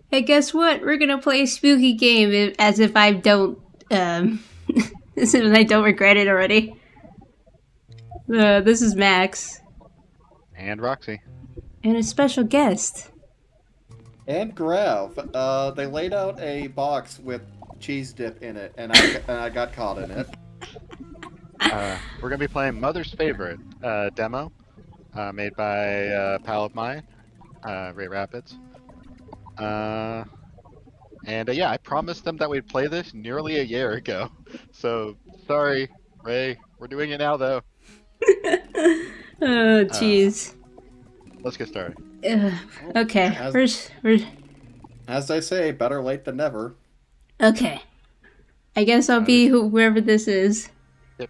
Hey, guess what? We're gonna play a spooky game as if I don't, as if I don't regret it already. This is Max. And Roxy. And a special guest. And Grav. They laid out a box with cheese dip in it, and I got caught in it. We're going to be playing Mother's Favorite demo, made by a pal of mine, Rey Rapids. Yeah, I promised them that we'd play this nearly a year ago. So, sorry, Ray. We're doing it now, though. Oh, jeez. Let's get started. Okay, As they say, better late than never. Okay. I guess I'll be whoever this is. Yep.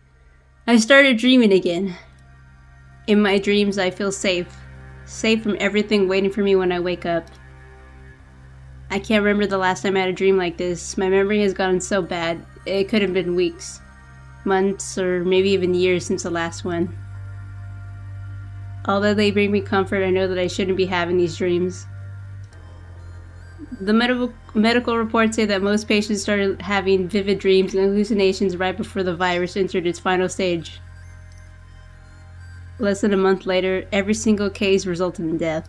I started dreaming again. In my dreams, I feel safe. Safe from everything waiting for me when I wake up. I can't remember the last time I had a dream like this. My memory has gotten so bad, it could have been weeks, months, or maybe even years since the last one. Although they bring me comfort, I know that I shouldn't be having these dreams. The medical reports say that most patients started having vivid dreams and hallucinations right before the virus entered its final stage. Less than a month later, every single case resulted in death.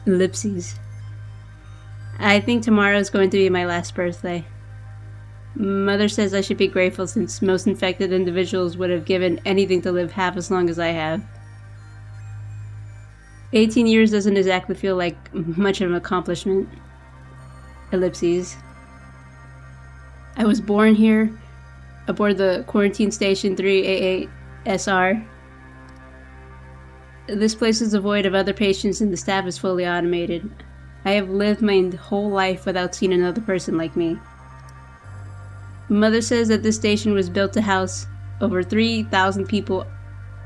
Ellipses. I think tomorrow is going to be my last birthday. Mother says I should be grateful since most infected individuals would have given anything to live half as long as I have. 18 years doesn't exactly feel like much of an accomplishment. Ellipses. I was born here, aboard the quarantine station 388SR. This place is devoid of other patients and the staff is fully automated. I have lived my whole life without seeing another person like me. Mother says that this station was built to house over 3,000 people,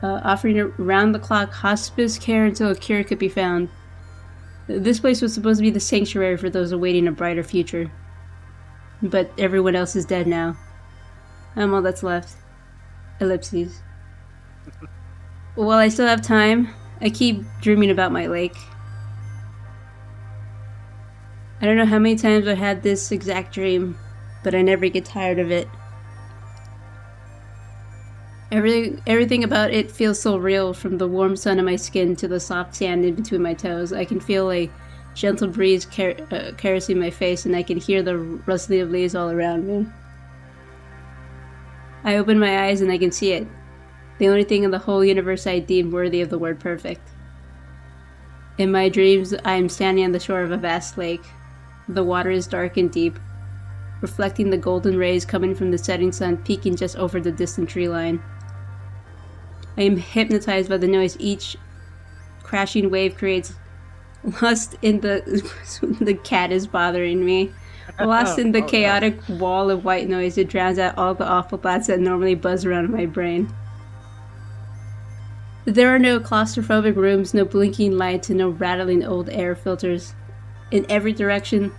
offering around-the-clock hospice care until a cure could be found. This place was supposed to be the sanctuary for those awaiting a brighter future. But everyone else is dead now. I'm all that's left. Ellipses. While I still have time, I keep dreaming about my lake. I don't know how many times I had this exact dream, but I never get tired of it. Everything about it feels so real, from the warm sun on my skin to the soft sand in between my toes. I can feel a gentle breeze caressing my face, and I can hear the rustling of leaves all around me. I open my eyes and I can see it. The only thing in the whole universe I deem worthy of the word perfect. In my dreams, I am standing on the shore of a vast lake. The water is dark and deep, reflecting the golden rays coming from the setting sun peeking just over the distant tree line. I am hypnotized by the noise each crashing wave creates. Lost in the cat is bothering me. Lost in the chaotic wall of white noise, it drowns out all the awful thoughts that normally buzz around in my brain. There are no claustrophobic rooms, no blinking lights, and no rattling old air filters. In every direction,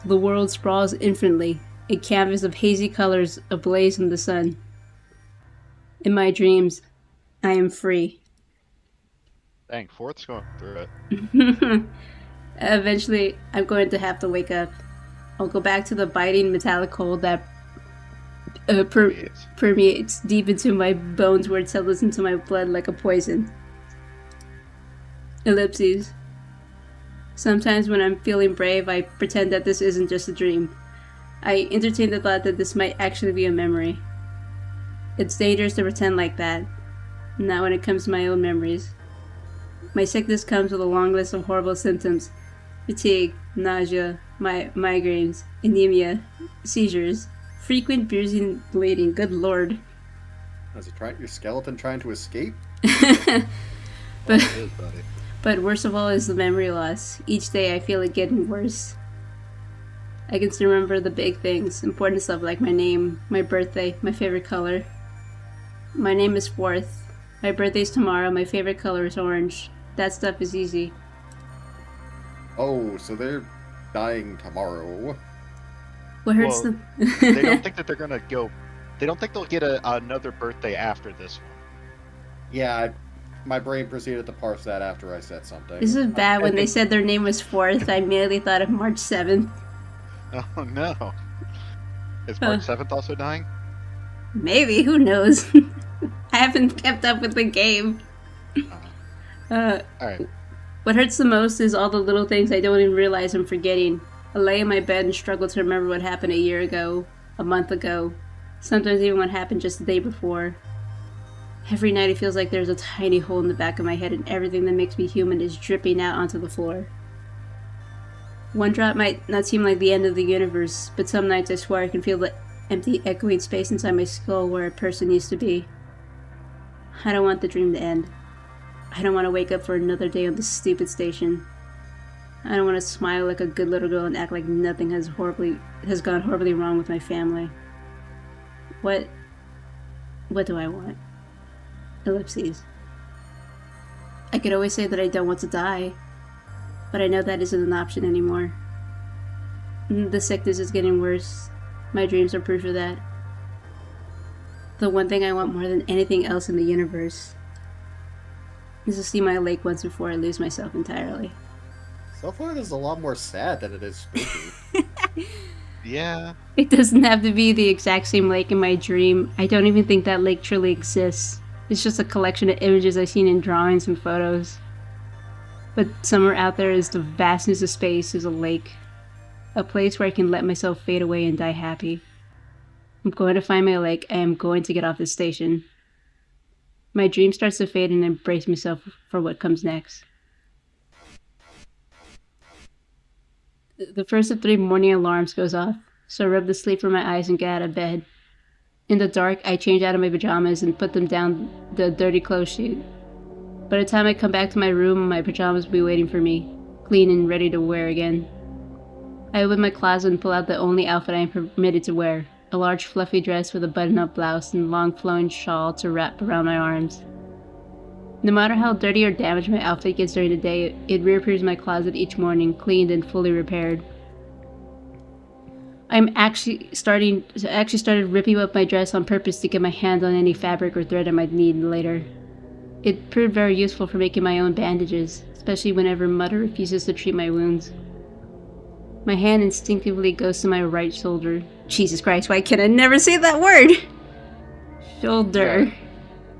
the world sprawls infinitely, a canvas of hazy colors ablaze in the sun. In my dreams, I am free. Dang, Fourth's going through it. Eventually, I'm going to have to wake up. I'll go back to the biting metallic cold that permeates deep into my bones, where it settles into my blood like a poison. Ellipses. Sometimes when I'm feeling brave, I pretend that this isn't just a dream. I entertain the thought that this might actually be a memory. It's dangerous to pretend like that, not when it comes to my own memories. My sickness comes with a long list of horrible symptoms: fatigue, nausea, migraines, anemia, seizures, frequent bruising, bleeding. Good lord. Is your skeleton trying to escape? But worst of all is the memory loss. Each day I feel it getting worse. I can still remember the big things, important stuff like my name, my birthday, my favorite color. My name is 4th. My birthday's tomorrow. My favorite color is orange. That stuff is easy. Oh, so they're dying tomorrow. What hurts Well, them? They don't think that they're gonna go. They don't think they'll get another birthday after this one. Yeah, my brain proceeded to parse that after I said something. This is bad. I When they think- said their name was 4th, I immediately thought of March 7th. Oh no! Is March 7th also dying? Maybe, who knows? I haven't kept up with the game. All right. What hurts the most is all the little things I don't even realize I'm forgetting. I lay in my bed and struggle to remember what happened a year ago, a month ago, sometimes even what happened just the day before. Every night it feels like there's a tiny hole in the back of my head and everything that makes me human is dripping out onto the floor. One drop might not seem like the end of the universe, but some nights I swear I can feel the empty, echoing space inside my skull where a person used to be. I don't want the dream to end. I don't want to wake up for another day on this stupid station. I don't want to smile like a good little girl and act like nothing has gone horribly wrong with my family. What do I want? Ellipses. I could always say that I don't want to die, but I know that isn't an option anymore. The sickness is getting worse. My dreams are proof of that. The one thing I want more than anything else in the universe is to see my lake once before I lose myself entirely. So far, this is a lot more sad than it is spooky. Yeah. It doesn't have to be the exact same lake in my dream. I don't even think that lake truly exists. It's just a collection of images I've seen in drawings and photos. But somewhere out there is the vastness of space is a lake. A place where I can let myself fade away and die happy. I'm going to find my lake. I am going to get off this station. My dream starts to fade and I brace myself for what comes next. The first of 3 morning alarms goes off, so I rub the sleep from my eyes and get out of bed. In the dark, I change out of my pajamas and put them down the dirty clothes chute. By the time I come back to my room, my pajamas will be waiting for me, clean and ready to wear again. I open my closet and pull out the only outfit I am permitted to wear, a large fluffy dress with a button-up blouse and long flowing shawl to wrap around my arms. No matter how dirty or damaged my outfit gets during the day, it reappears in my closet each morning, cleaned and fully repaired. I actually started ripping up my dress on purpose to get my hands on any fabric or thread I might need later. It proved very useful for making my own bandages, especially whenever Mother refuses to treat my wounds. My hand instinctively goes to my right shoulder. Jesus Christ, why can I never say that word? Shoulder.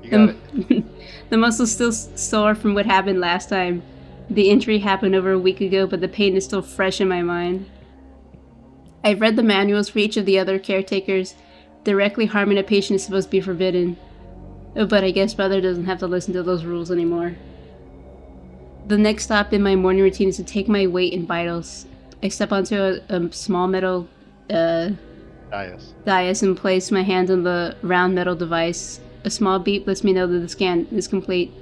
You got it. The muscle's still sore from what happened last time. The injury happened over a week ago, but the pain is still fresh in my mind. I've read the manuals for each of the other caretakers. Directly harming a patient is supposed to be forbidden. Oh, but I guess Mother doesn't have to listen to those rules anymore. The next stop in my morning routine is to take my weight and vitals. I step onto a small metal dais and place my hands on the round metal device. A small beep lets me know that the scan is complete.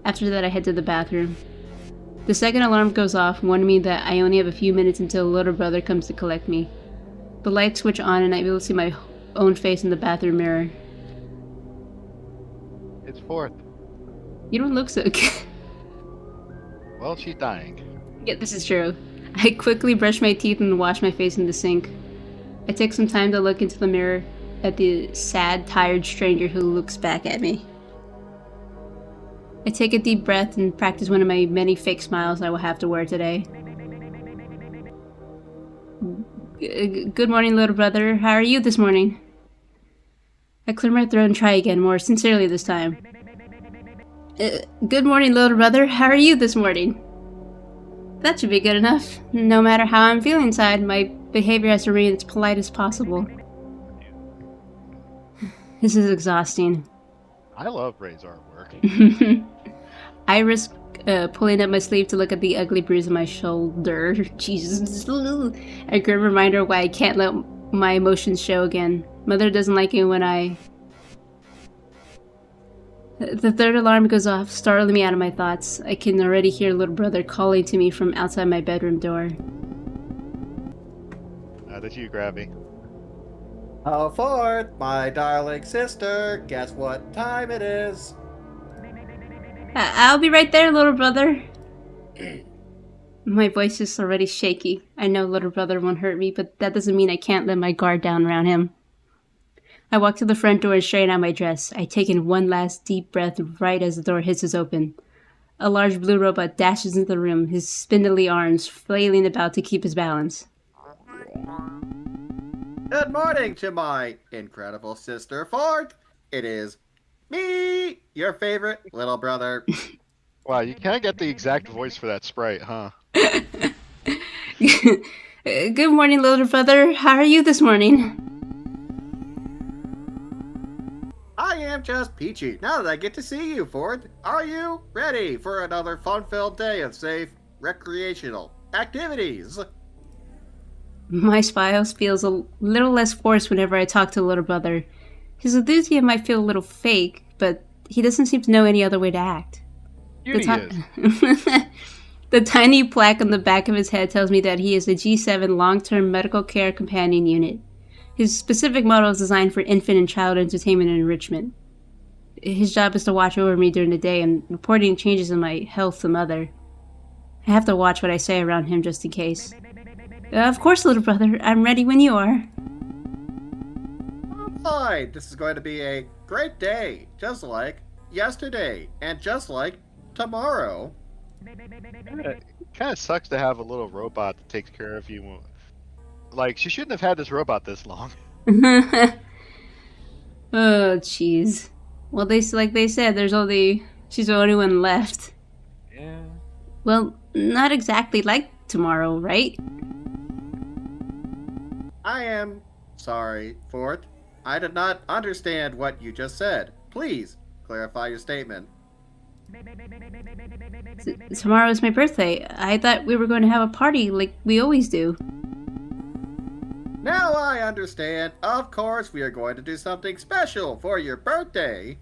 After that, I head to the bathroom. The second alarm goes off, warning me that I only have a few minutes until little brother comes to collect me. The lights switch on and I'm able to see my own face in the bathroom mirror. It's 4th. You don't look so good. Well, she's dying. Yeah, this is true. I quickly brush my teeth and wash my face in the sink. I take some time to look into the mirror at the sad, tired stranger who looks back at me. I take a deep breath and practice one of my many fake smiles I will have to wear today. Good morning, little brother. How are you this morning? I clear my throat and try again, more sincerely this time. Good morning, little brother. How are you this morning? That should be good enough. No matter how I'm feeling inside, my behavior has to remain as polite as possible. This is exhausting. I love Ray's artwork. I risk pulling up my sleeve to look at the ugly bruise on my shoulder. Jesus. A grim reminder why I can't let my emotions show again. Mother doesn't like it when I... The third alarm goes off, startling me out of my thoughts. I can already hear little brother calling to me from outside my bedroom door. That's you, Gravy. Oh, Ford, my darling sister, guess what time it is? I'll be right there, little brother. My voice is already shaky. I know little brother won't hurt me, but that doesn't mean I can't let my guard down around him. I walk to the front door and straighten out my dress. I take in one last deep breath right as the door hisses open. A large blue robot dashes into the room, his spindly arms flailing about to keep his balance. Good morning to my incredible sister, Ford. It is me, your favorite little brother. Wow, you can't get the exact voice for that sprite, huh? Good morning, little brother. How are you this morning? I am just peachy now that I get to see you, Ford. Are you ready for another fun-filled day of safe recreational activities? My smile feels a little less forced whenever I talk to little brother. His enthusiasm might feel a little fake, but he doesn't seem to know any other way to act. Beauty is. The tiny plaque on the back of his head tells me that he is a G7 long-term medical care companion unit. His specific model is designed for infant and child entertainment and enrichment. His job is to watch over me during the day and reporting changes in my health to Mother. I have to watch what I say around him just in case. Of course, little brother. I'm ready when you are. Hi, this is going to be a great day, just like yesterday, and just like tomorrow. It kind of sucks to have a little robot that takes care of you. Like, she shouldn't have had this robot this long. Oh, jeez. Well, like they said, she's the only one left. Yeah. Well, not exactly like tomorrow, right? I am sorry, Ford. I did not understand what you just said. Please clarify your statement. Tomorrow is my birthday. I thought we were going to have a party like we always do. Now I understand. Of course, we are going to do something special for your birthday.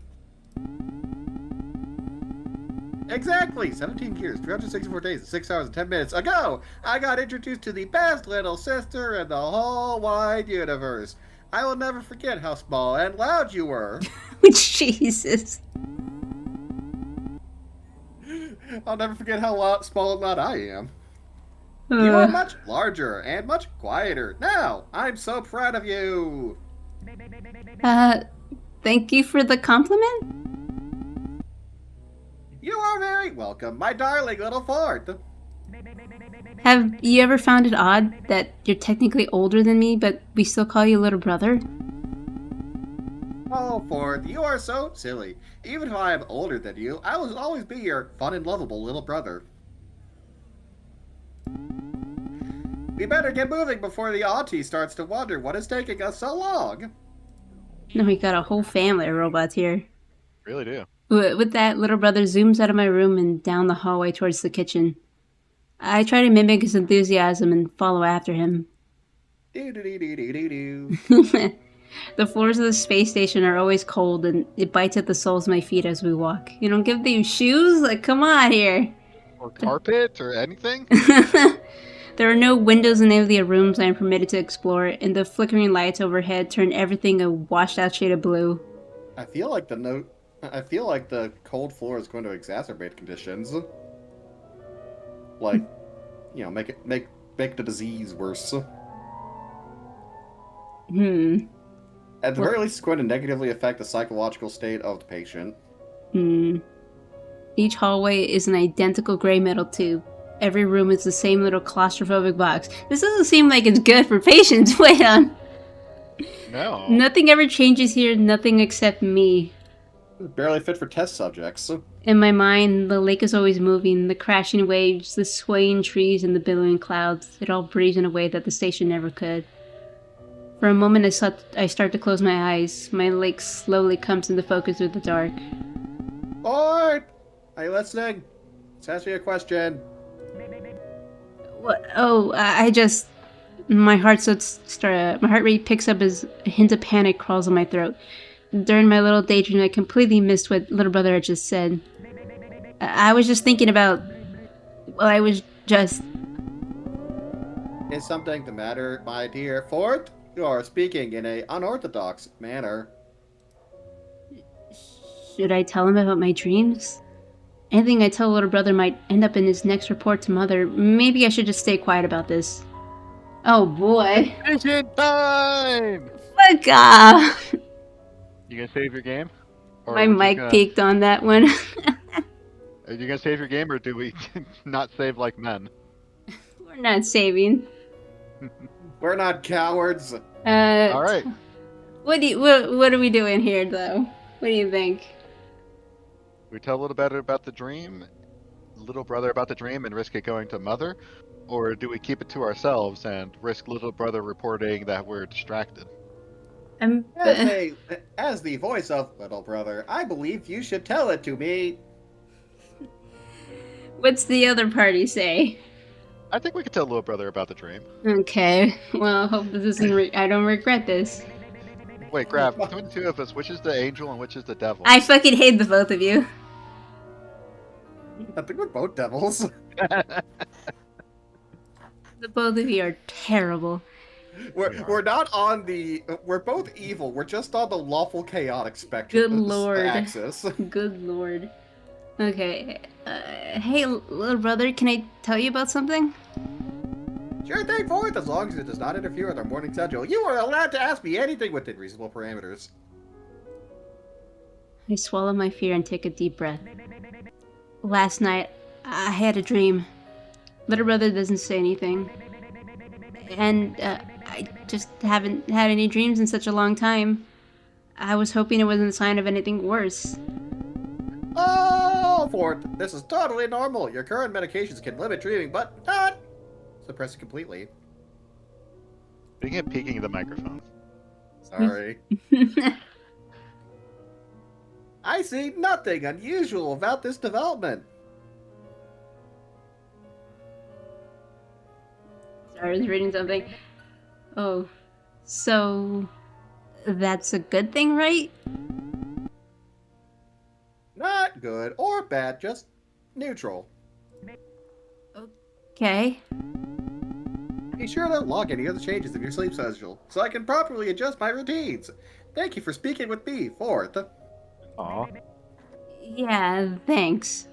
Exactly 17 years, 364 days, 6 hours, and 10 minutes ago, I got introduced to the best little sister in the whole wide universe. I will never forget how small and loud you were. Jesus. I'll never forget how small and loud I am. You are much larger and much quieter. Now, I'm so proud of you. Thank you for the compliment? You are very welcome, my darling little Ford. Have you ever found it odd that you're technically older than me, but we still call you little brother? Oh, Ford, you are so silly. Even if I am older than you, I will always be your fun and lovable little brother. We better get moving before the auntie starts to wonder what is taking us so long. No, we got a whole family of robots here. Really do. With that, little brother zooms out of my room and down the hallway towards the kitchen. I try to mimic his enthusiasm and follow after him. Do-do-do-do-do-do. The floors of the space station are always cold, and it bites at the soles of my feet as we walk. You don't give them shoes? Like, come on here. Or carpet or anything? There are no windows in any of the rooms I am permitted to explore, and the flickering lights overhead turn everything a washed-out shade of blue. I feel like the cold floor is going to exacerbate conditions. Like, you know, make the disease worse. At the very least, it's going to negatively affect the psychological state of the patient. Each hallway is an identical gray metal tube. Every room is the same little claustrophobic box. This doesn't seem like it's good for patients. Wait on. No. Nothing ever changes here, nothing except me. Barely fit for test subjects. In my mind, the lake is always moving, the crashing waves, the swaying trees, and the billowing clouds. It all breathes in a way that the station never could. For a moment, I start to close my eyes. My lake slowly comes into focus through the dark. Ford! Are you listening? Let's ask me a question. What? Oh, my heart rate picks up as a hint of panic crawls in my throat. During my little daydream, I completely missed what little brother had just said. I was just thinking about... Well, I was just... Is something the matter, my dear Fort? You are speaking in a unorthodox manner. Should I tell him about my dreams? Anything I tell little brother might end up in his next report to mother. Maybe I should just stay quiet about this. Oh boy. Mission time! Fuck off! You gonna save your game? Or My we're just mic gonna, peaked on that one. Are you gonna save your game, or do we not save like men? We're not saving. We're not cowards. All right. What are we doing here, though? What do you think? We tell little brother about the dream, little brother about the dream, and risk it going to mother, or do we keep it to ourselves and risk little brother reporting that we're distracted? As the voice of little brother, I believe you should tell it to me. What's the other party say? I think we could tell little brother about the dream. Okay. Well, hope this isn't. I don't regret this. Wait, Grab, between the two of us, which is the angel and which is the devil? I fucking hate the both of you. I think we're both devils. The both of you are terrible. We're not on the. We're both evil. We're just on the lawful chaotic spectrum. Good lord. Axis. Good lord. Okay. Hey, little brother, can I tell you about something? Sure thing, Fourth, as long as it does not interfere with our morning schedule. You are allowed to ask me anything within reasonable parameters. I swallow my fear and take a deep breath. Last night, I had a dream. Little brother doesn't say anything. And I just haven't had any dreams in such a long time. I was hoping it wasn't a sign of anything worse. Oh, Fourth, this is totally normal. Your current medications can limit dreaming, but not suppress it completely. You get peeking the microphone. Sorry. I see nothing unusual about this development. Sorry, I was reading something. Oh, so that's a good thing, right? Not good or bad, just neutral. Okay. Be sure to log any other changes in your sleep schedule so I can properly adjust my routines. Thank you for speaking with me, Fourth. Aw. Yeah, thanks.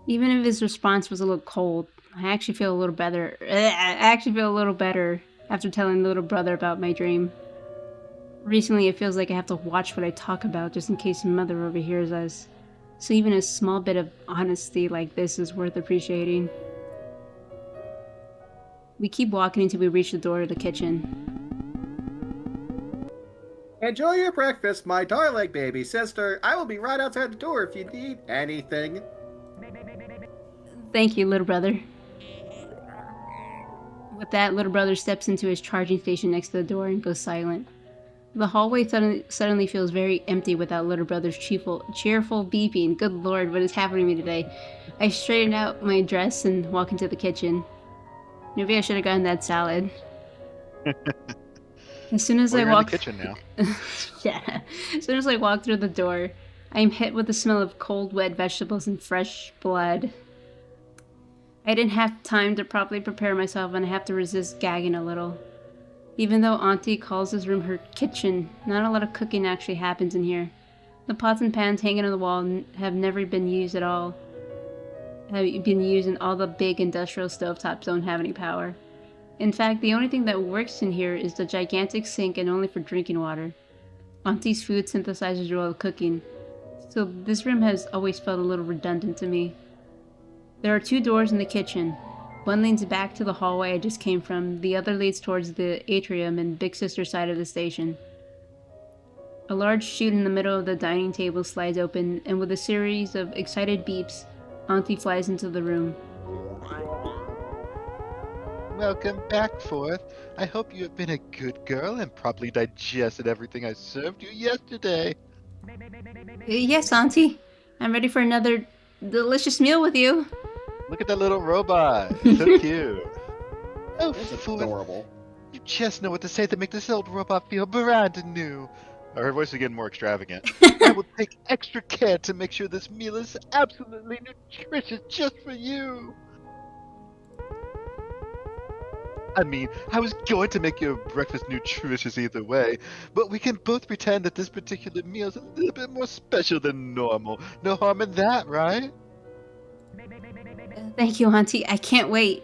Even if his response was a little cold, I actually feel a little better. After telling little brother about my dream. Recently, it feels like I have to watch what I talk about just in case mother overhears us. So even a small bit of honesty like this is worth appreciating. We keep walking until we reach the door of the kitchen. Enjoy your breakfast, my darling baby sister. I will be right outside the door if you need anything. Thank you, little brother. With that, little brother steps into his charging station next to the door and goes silent. The hallway suddenly feels very empty without little brother's cheerful beeping. Good lord, what is happening to me today? I straighten out my dress and walk into the kitchen. Maybe I should have gotten that salad. As soon as I walk, in the kitchen now. yeah. As soon as I walk through the door, I am hit with the smell of cold, wet vegetables and fresh blood. I didn't have time to properly prepare myself, and I have to resist gagging a little. Even though Auntie calls this room her kitchen, not a lot of cooking actually happens in here. The pots and pans hanging on the wall have never been used at all. And all the big industrial stovetops don't have any power. In fact, the only thing that works in here is the gigantic sink, and only for drinking water. Auntie's food synthesizers do all the cooking, so this room has always felt a little redundant to me. There are 2 doors in the kitchen. One leads back to the hallway I just came from, the other leads towards the atrium and Big Sister's side of the station. A large chute in the middle of the dining table slides open, and with a series of excited beeps, Auntie flies into the room. Welcome back, Fourth. I hope you have been a good girl and properly digested everything I served you yesterday. Yes, Auntie. I'm ready for another delicious meal with you. Look at that little robot. So cute. Oh, It's Fourth, adorable. you just know what to say to make this old robot feel brand new. Oh, her voice is getting more extravagant. I will take extra care to make sure this meal is absolutely nutritious just for you. I mean, I was going to make your breakfast nutritious either way, but we can both pretend that this particular meal is a little bit more special than normal. No harm in that, right? Thank you, Auntie. I can't wait.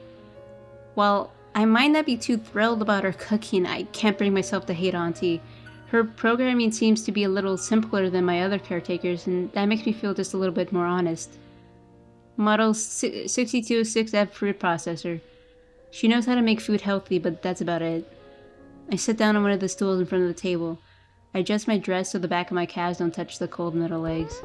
While I might not be too thrilled about her cooking, I can't bring myself to hate Auntie. Her programming seems to be a little simpler than my other caretakers, and that makes me feel just a little bit more honest. Model 6206F food processor. She knows how to make food healthy, but that's about it. I sit down on one of the stools in front of the table. I adjust my dress so the back of my calves don't touch the cold metal legs.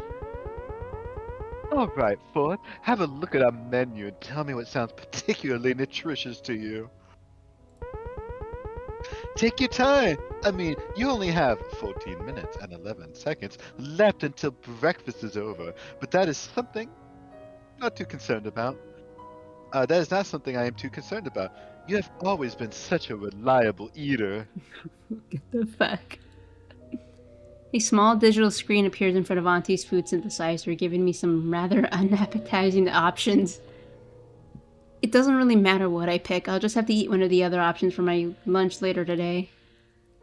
All right, Ford, have a look at our menu and tell me what sounds particularly nutritious to you. Take your time. I mean, you only have 14 minutes and 11 seconds left until breakfast is over, but that is something not too concerned about. That is not something I am too concerned about. You have always been such a reliable eater. Get the fuck. A small digital screen appears in front of Auntie's food synthesizer, giving me some rather unappetizing options. It doesn't really matter what I pick, I'll just have to eat one of the other options for my lunch later today.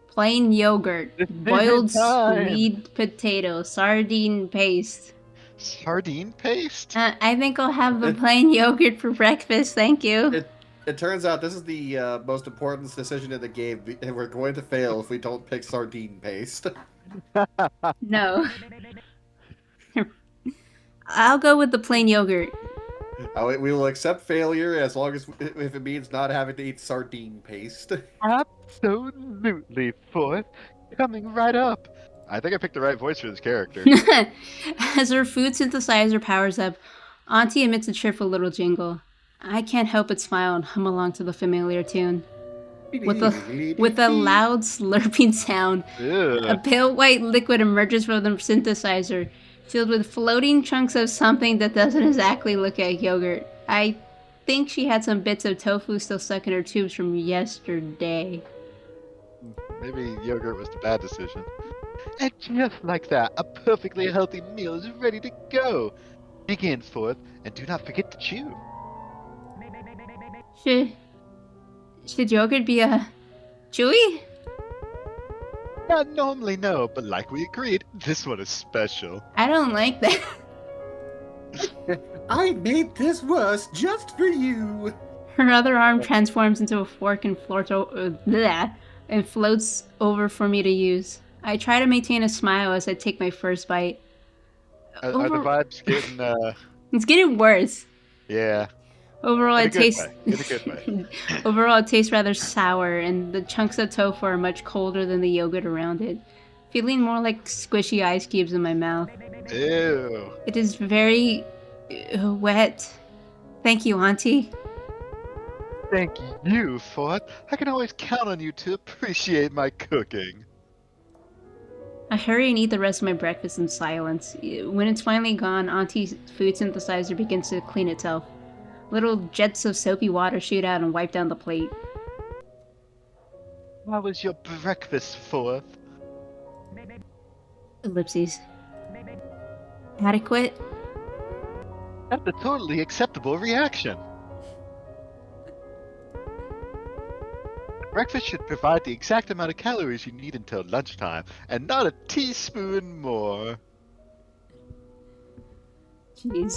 Plain yogurt, boiled sweet potato, sardine paste. Sardine paste? I think I'll have the plain yogurt for breakfast, thank you. It turns out this is the most important decision in the game, and we're going to fail if we don't pick sardine paste. No. I'll go with the plain yogurt. We will accept failure as long as if it means not having to eat sardine paste. Absolutely, Fourth. Coming right up. I think I picked the right voice for this character. As her food synthesizer powers up, Auntie emits a cheerful little jingle. I can't help but smile and hum along to the familiar tune. With a loud slurping sound, a pale white liquid emerges from the synthesizer, filled with floating chunks of something that doesn't exactly look like yogurt. I think she had some bits of tofu still stuck in her tubes from yesterday. Maybe yogurt was the bad decision. And just like that, a perfectly healthy meal is ready to go. Begin, Fourth, and do not forget to chew. Should yogurt be chewy? Not normally, no, but like we agreed, this one is special. I don't like that. I made this worse just for you. Her other arm transforms into a fork and floats over for me to use. I try to maintain a smile as I take my first bite. Are the vibes getting, It's getting worse. Yeah. Overall, In a good way. Overall, it tastes rather sour, and the chunks of tofu are much colder than the yogurt around it, feeling more like squishy ice cubes in my mouth. Ew. It is very wet. Thank you, Auntie. Thank you, Fourth. I can always count on you to appreciate my cooking. I hurry and eat the rest of my breakfast in silence. When it's finally gone, Auntie's food synthesizer begins to clean itself. Little jets of soapy water shoot out and wipe down the plate. How was your breakfast, Fourth? Ellipses. Adequate? That's a totally acceptable reaction. Breakfast should provide the exact amount of calories you need until lunchtime, and not a teaspoon more. Jeez.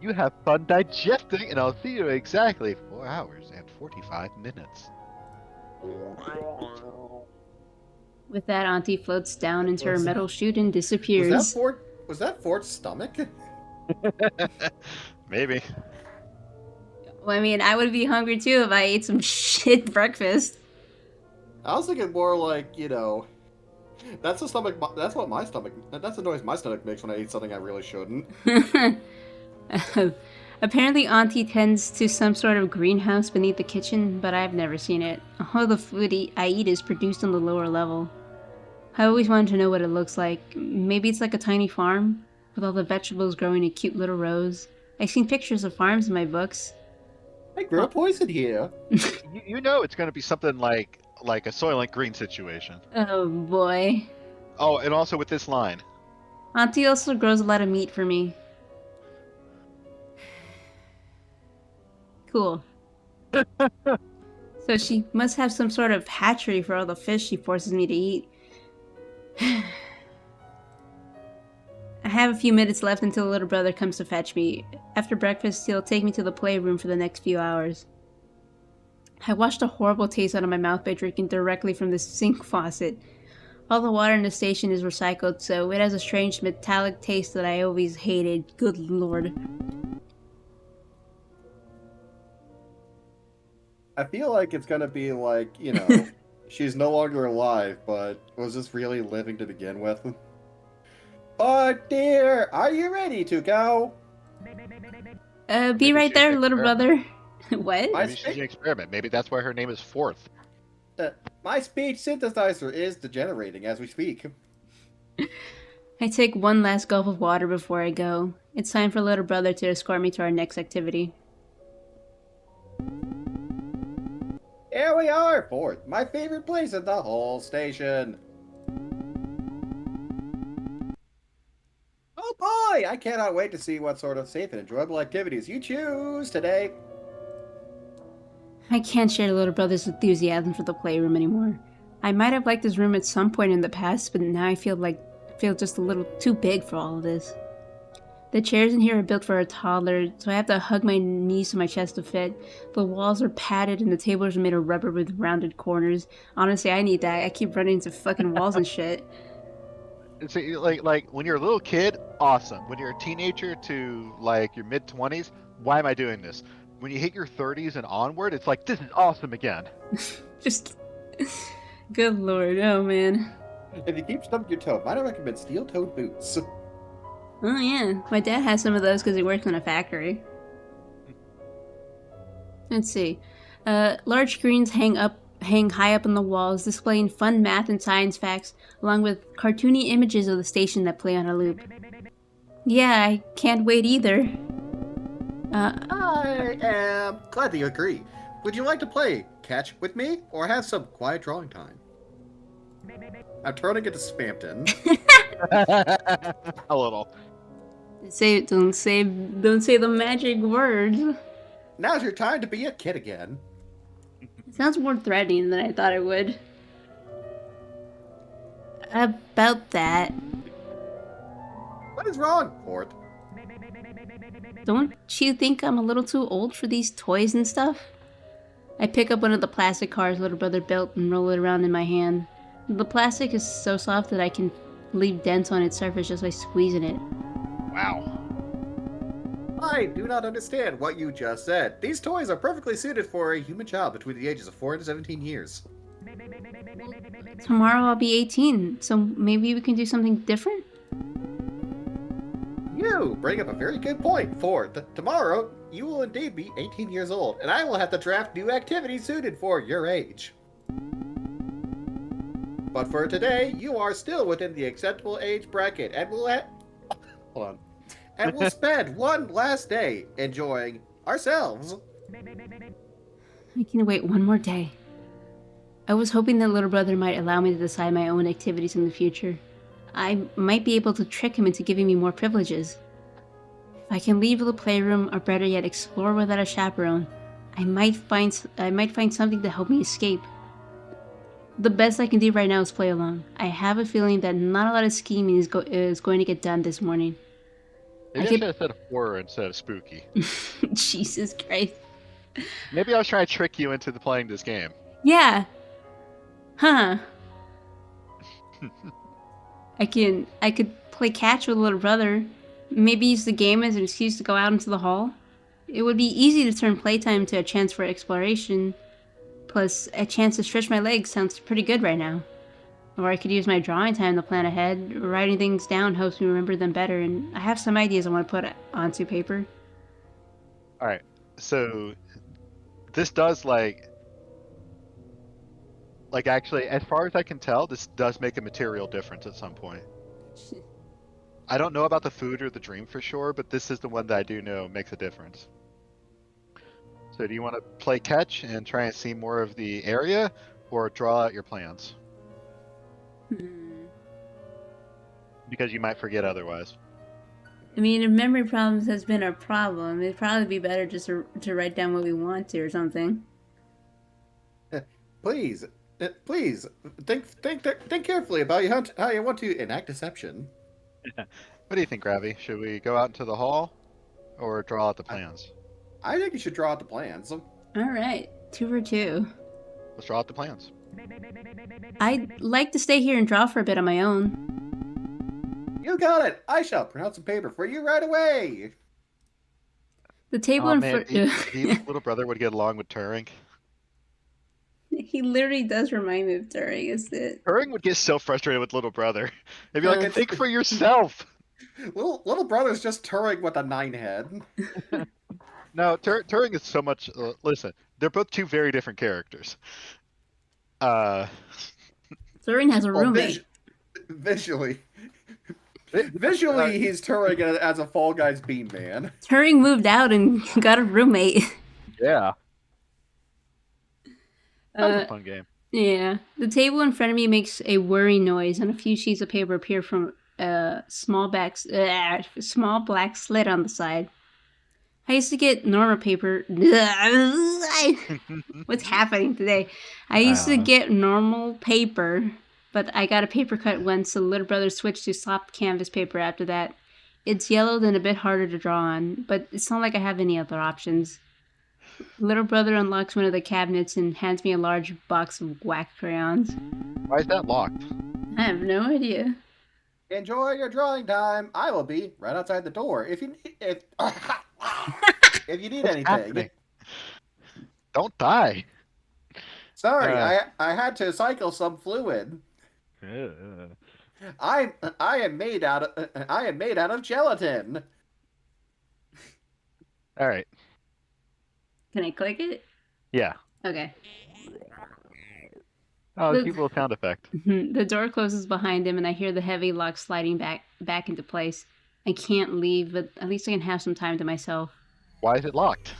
You have fun digesting, and I'll see you in exactly 4 hours and 45 minutes. With that, Auntie floats down into her metal chute and disappears. Was that Fort's stomach? Maybe. Well, I mean, I would be hungry too if I ate some shit breakfast. I was thinking more like, that's the stomach. That's what my stomach. That's the noise my stomach makes when I eat something I really shouldn't. Apparently, Auntie tends to some sort of greenhouse beneath the kitchen, but I've never seen it. All the food I eat is produced on the lower level. I always wanted to know what it looks like. Maybe it's like a tiny farm, with all the vegetables growing in cute little rows. I've seen pictures of farms in my books. I grow poison here. you know it's going to be something like a Soylent Green situation. Oh boy. Oh, and also with this line. Auntie also grows a lot of meat for me. Cool. So she must have some sort of hatchery for all the fish she forces me to eat. I have a few minutes left until little brother comes to fetch me. After breakfast, he'll take me to the playroom for the next few hours. I washed a horrible taste out of my mouth by drinking directly from the sink faucet. All the water in the station is recycled, so it has a strange metallic taste that I always hated. Good lord. I feel like it's gonna be like, she's no longer alive, but was this really living to begin with? Oh dear, are you ready to go? Be Maybe right she's there, an little experiment. brother. What? My Maybe she's an experiment. Maybe that's why her name is Fourth. My speech synthesizer is degenerating as we speak. I take one last gulp of water before I go. It's time for little brother to escort me to our next activity. Here we are, Fourth, my favorite place in the whole station. Oh boy, I cannot wait to see what sort of safe and enjoyable activities you choose today. I can't share little brother's enthusiasm for the playroom anymore. I might have liked this room at some point in the past, but now I feel just a little too big for all of this. The chairs in here are built for a toddler, so I have to hug my knees to my chest to fit. The walls are padded and the tables are made of rubber with rounded corners. Honestly, I need that. I keep running into fucking walls and shit. It's like when you're a little kid, awesome. When you're a teenager to like your mid-20s, why am I doing this? When you hit your 30s and onward, it's like, this is awesome again. Just... Good lord, oh man. If you keep stubbing your toe, might I recommend steel-toed boots? Oh yeah, my dad has some of those because he works in a factory. Let's see. Large screens hang high up on the walls, displaying fun math and science facts, along with cartoony images of the station that play on a loop. Yeah, I can't wait either. I am glad that you agree. Would you like to play catch with me, or have some quiet drawing time? I'm turning it to Spampton. A little. Don't say the magic words. Now's your time to be a kid again. It sounds more threatening than I thought it would. About that. What is wrong, Fort? Don't you think I'm a little too old for these toys and stuff? I pick up one of the plastic cars little brother built and roll it around in my hand. The plastic is so soft that I can leave dents on its surface just by squeezing it. Wow. I do not understand what you just said. These toys are perfectly suited for a human child between the ages of 4 and 17 years. Tomorrow I'll be 18, so maybe we can do something different? You bring up a very good point, Ford. Tomorrow, you will indeed be 18 years old, and I will have to draft new activities suited for your age. But for today, you are still within the acceptable age bracket, and hold on. And we'll spend one last day enjoying ourselves. I can wait one more day. I was hoping that little brother might allow me to decide my own activities in the future. I might be able to trick him into giving me more privileges. If I can leave the playroom, or better yet, explore without a chaperone, I might find something to help me escape. The best I can do right now is play along. I have a feeling that not a lot of scheming is going to get done this morning. Maybe I should have said horror instead of spooky. Jesus Christ. Maybe I was trying to trick you into playing this game. Yeah. Huh. I could play catch with little brother. Maybe use the game as an excuse to go out into the hall. It would be easy to turn playtime to a chance for exploration. Plus, a chance to stretch my legs sounds pretty good right now. Or I could use my drawing time to plan ahead. Writing things down helps me remember them better, and I have some ideas I want to put onto paper. Alright, so this does like actually, as far as I can tell, this does make a material difference at some point. I don't know about the food or the dream for sure, but this is the one that I do know makes a difference. So do you want to play catch and try and see more of the area, or draw out your plans? Because you might forget otherwise. I mean, if memory problems has been our problem, it'd probably be better just to write down what we want to or something. Please, please think carefully about how you want to enact deception. What do you think, Ravi? Should we go out into the hall or draw out the plans? I think you should draw out the plans. All right, 2 for 2. Let's draw out the plans. I'd like to stay here and draw for a bit on my own. You got it. I shall pronounce some paper for you right away. The table Oh in man, front. do you think little brother would get along with Turing? He literally does remind me of Turing, isn't it? Turing would get so frustrated with little brother. He'd be like, think for yourself. Little brother's just Turing with a 9 head. No, Turing is so much. Listen, they're both two very different characters. Turing has a roommate. Visually, he's Turing as a Fall Guys bean man. Turing moved out and got a roommate. Yeah. That was a fun game. Yeah. The table in front of me makes a whirring noise, and a few sheets of paper appear from a small black slit on the side. I used to get normal paper. What's happening today? I used to get normal paper, but I got a paper cut once, so little brother switched to soft canvas paper after that. It's yellowed and a bit harder to draw on, but it's not like I have any other options. Little brother unlocks one of the cabinets and hands me a large box of wax crayons. Why is that locked? I have no idea. Enjoy your drawing time. I will be right outside the door if you need if you need anything. Happening? Don't die. Sorry, I had to cycle some fluid. I am made out of gelatin. All right. Can I click it? Yeah. Okay. Oh, cute little sound effect. The door closes behind him, and I hear the heavy lock sliding back into place. I can't leave, but at least I can have some time to myself. Why is it locked?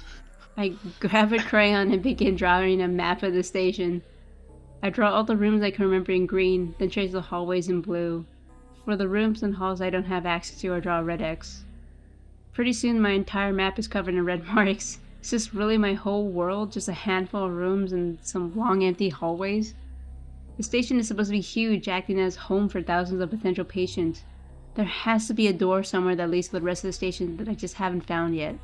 I grab a crayon and begin drawing a map of the station. I draw all the rooms I can remember in green, then trace the hallways in blue. For the rooms and halls I don't have access to, I draw a red X. Pretty soon my entire map is covered in red marks. Is this really my whole world? Just a handful of rooms and some long empty hallways? The station is supposed to be huge, acting as home for thousands of potential patients. There has to be a door somewhere that leads to the rest of the station that I just haven't found yet.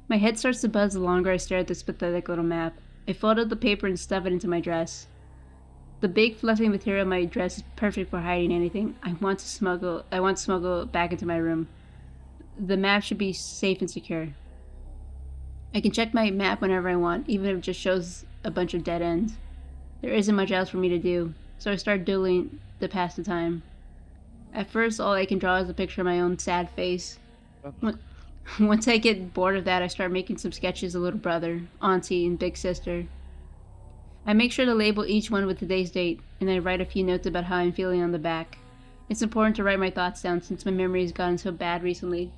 My head starts to buzz the longer I stare at this pathetic little map. I fold up the paper and stuff it into my dress. The big fluffy material of my dress is perfect for hiding anything I want to smuggle back into my room. The map should be safe and secure. I can check my map whenever I want, even if it just shows a bunch of dead ends. There isn't much else for me to do, so I start doodling to pass the time. At first, all I can draw is a picture of my own sad face. Once I get bored of that, I start making some sketches of little brother, auntie, and big sister. I make sure to label each one with today's date, and I write a few notes about how I'm feeling on the back. It's important to write my thoughts down since my memory has gotten so bad recently.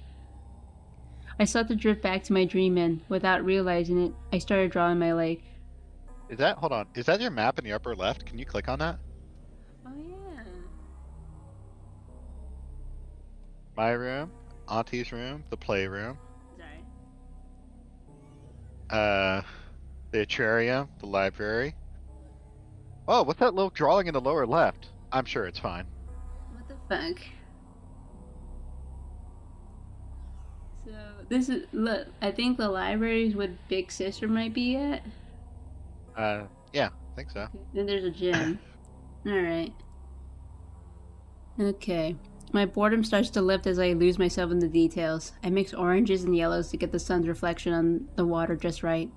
I start to drift back to my dream, and without realizing it, I started drawing my lake. Hold on, is that your map in the upper left? Can you click on that? Oh yeah. My room, Auntie's room, the playroom, Sorry. the atrium, the library. Oh, what's that little drawing in the lower left? I'm sure it's fine. What the fuck? So this is look. I think the library is what Big Sister might be at. Yeah, I think so. Then there's a gym. Alright. Okay. My boredom starts to lift as I lose myself in the details. I mix oranges and yellows to get the sun's reflection on the water just right.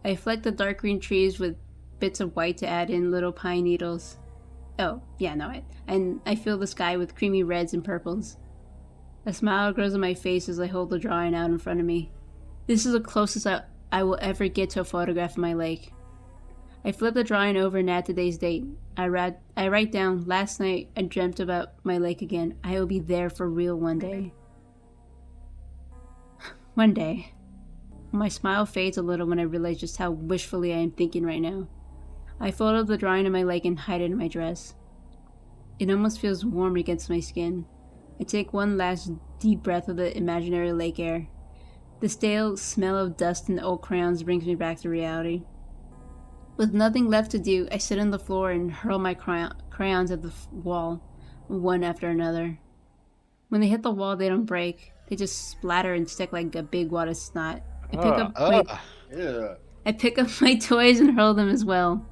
I fleck the dark green trees with bits of white to add in little pine needles. Oh, yeah, no, and I fill the sky with creamy reds and purples. A smile grows on my face as I hold the drawing out in front of me. This is the closest I will ever get to a photograph of my lake. I flip the drawing over and add today's date. I write down, last night I dreamt about my lake again. I will be there for real one day. One day. My smile fades a little when I realize just how wishfully I am thinking right now. I fold up the drawing of my lake and hide it in my dress. It almost feels warm against my skin. I take one last deep breath of the imaginary lake air. The stale smell of dust and old crayons brings me back to reality. With nothing left to do, I sit on the floor and hurl my crayons at the wall, one after another. When they hit the wall, they don't break. They just splatter and stick like a big wad of snot. Yeah. I pick up my toys and hurl them as well.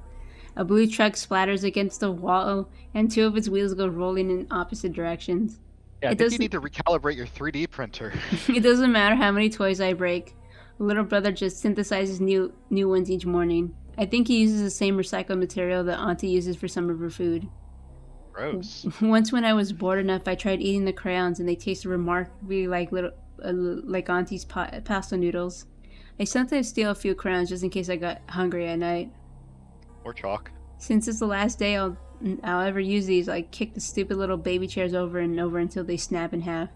A blue truck splatters against the wall, and two of its wheels go rolling in opposite directions. Yeah, I think you need to recalibrate your 3D printer. It doesn't matter how many toys I break. Little brother just synthesizes new ones each morning. I think he uses the same recycled material that Auntie uses for some of her food. Gross. Once when I was bored enough, I tried eating the crayons, and they tasted remarkably like Auntie's pasta noodles. I sometimes steal a few crayons just in case I got hungry at night. Or chalk. Since it's the last day I'll ever use these, I kick the stupid little baby chairs over and over until they snap in half.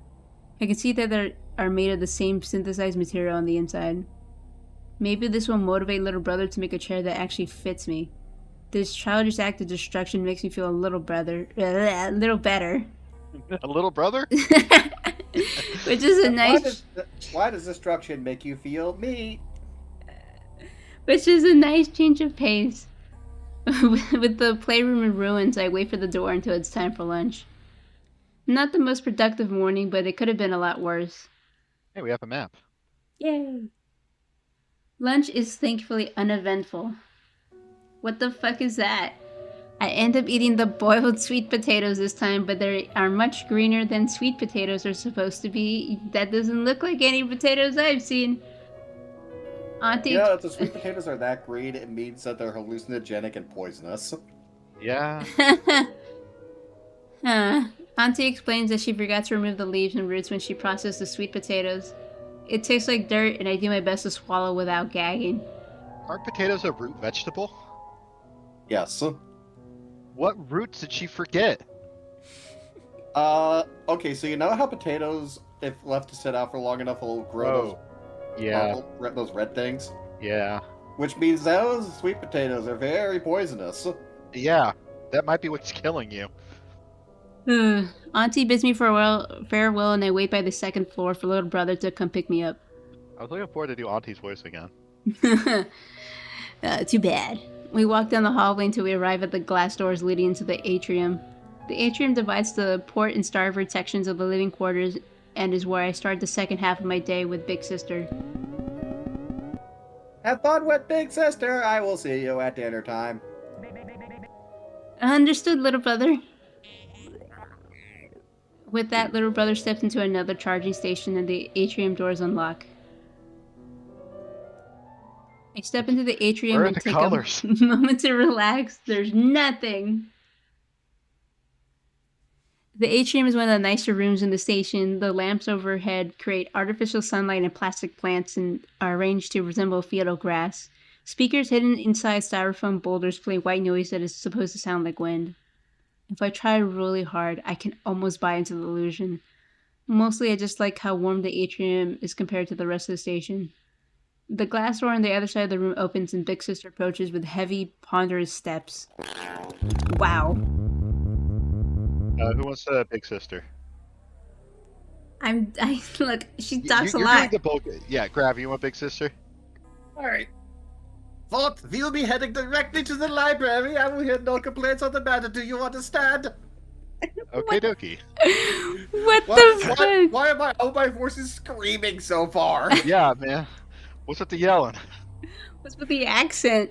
I can see that they are made of the same synthesized material on the inside. Maybe this will motivate little brother to make a chair that actually fits me. This childish act of destruction makes me feel a little better. A little brother? Which is a nice... Why does destruction make you feel me? Which is a nice change of pace. With the playroom in ruins, I wait for the door until it's time for lunch. Not the most productive morning, but it could have been a lot worse. Hey, we have a map. Yay! Lunch is thankfully uneventful. What the fuck is that? I end up eating the boiled sweet potatoes this time, but they are much greener than sweet potatoes are supposed to be. That doesn't look like any potatoes I've seen. Auntie... Yeah, if the sweet potatoes are that green, it means that they're hallucinogenic and poisonous. Yeah. Auntie explains that she forgot to remove the leaves and roots when she processed the sweet potatoes. It tastes like dirt, and I do my best to swallow without gagging. Aren't potatoes a root vegetable? Yes. What roots did she forget? Okay, so you know how potatoes, if left to sit out for long enough, will grow those red things? Yeah. Which means those sweet potatoes are very poisonous. Yeah, that might be what's killing you. Auntie bids me farewell, and I wait by the second floor for little brother to come pick me up. I was looking forward to do Auntie's voice again. Too bad. We walk down the hallway until we arrive at the glass doors leading into the atrium. The atrium divides the port and starboard sections of the living quarters and is where I start the second half of my day with Big Sister. Have fun with Big Sister. I will see you at dinner time. Understood, little brother. With that, little brother steps into another charging station and the atrium doors unlock. I step into the atrium and take a moment to relax. There's nothing. The atrium is one of the nicer rooms in the station. The lamps overhead create artificial sunlight and plastic plants and are arranged to resemble field grass. Speakers hidden inside styrofoam boulders play white noise that is supposed to sound like wind. If I try really hard, I can almost buy into the illusion. Mostly I just like how warm the atrium is compared to the rest of the station. The glass door on the other side of the room opens and Big Sister approaches with heavy, ponderous steps. Wow. Who wants a Big Sister? Look, she talks a you're lot. Doing the bulk. Yeah, Grav, you want Big Sister? Alright. Fourth, we'll be heading directly to the library. I will hear no complaints on the matter. Do you understand? Okay, dokie. What the fuck? Why am all my voices screaming so far? Yeah, man. What's with the yelling? What's with the accent?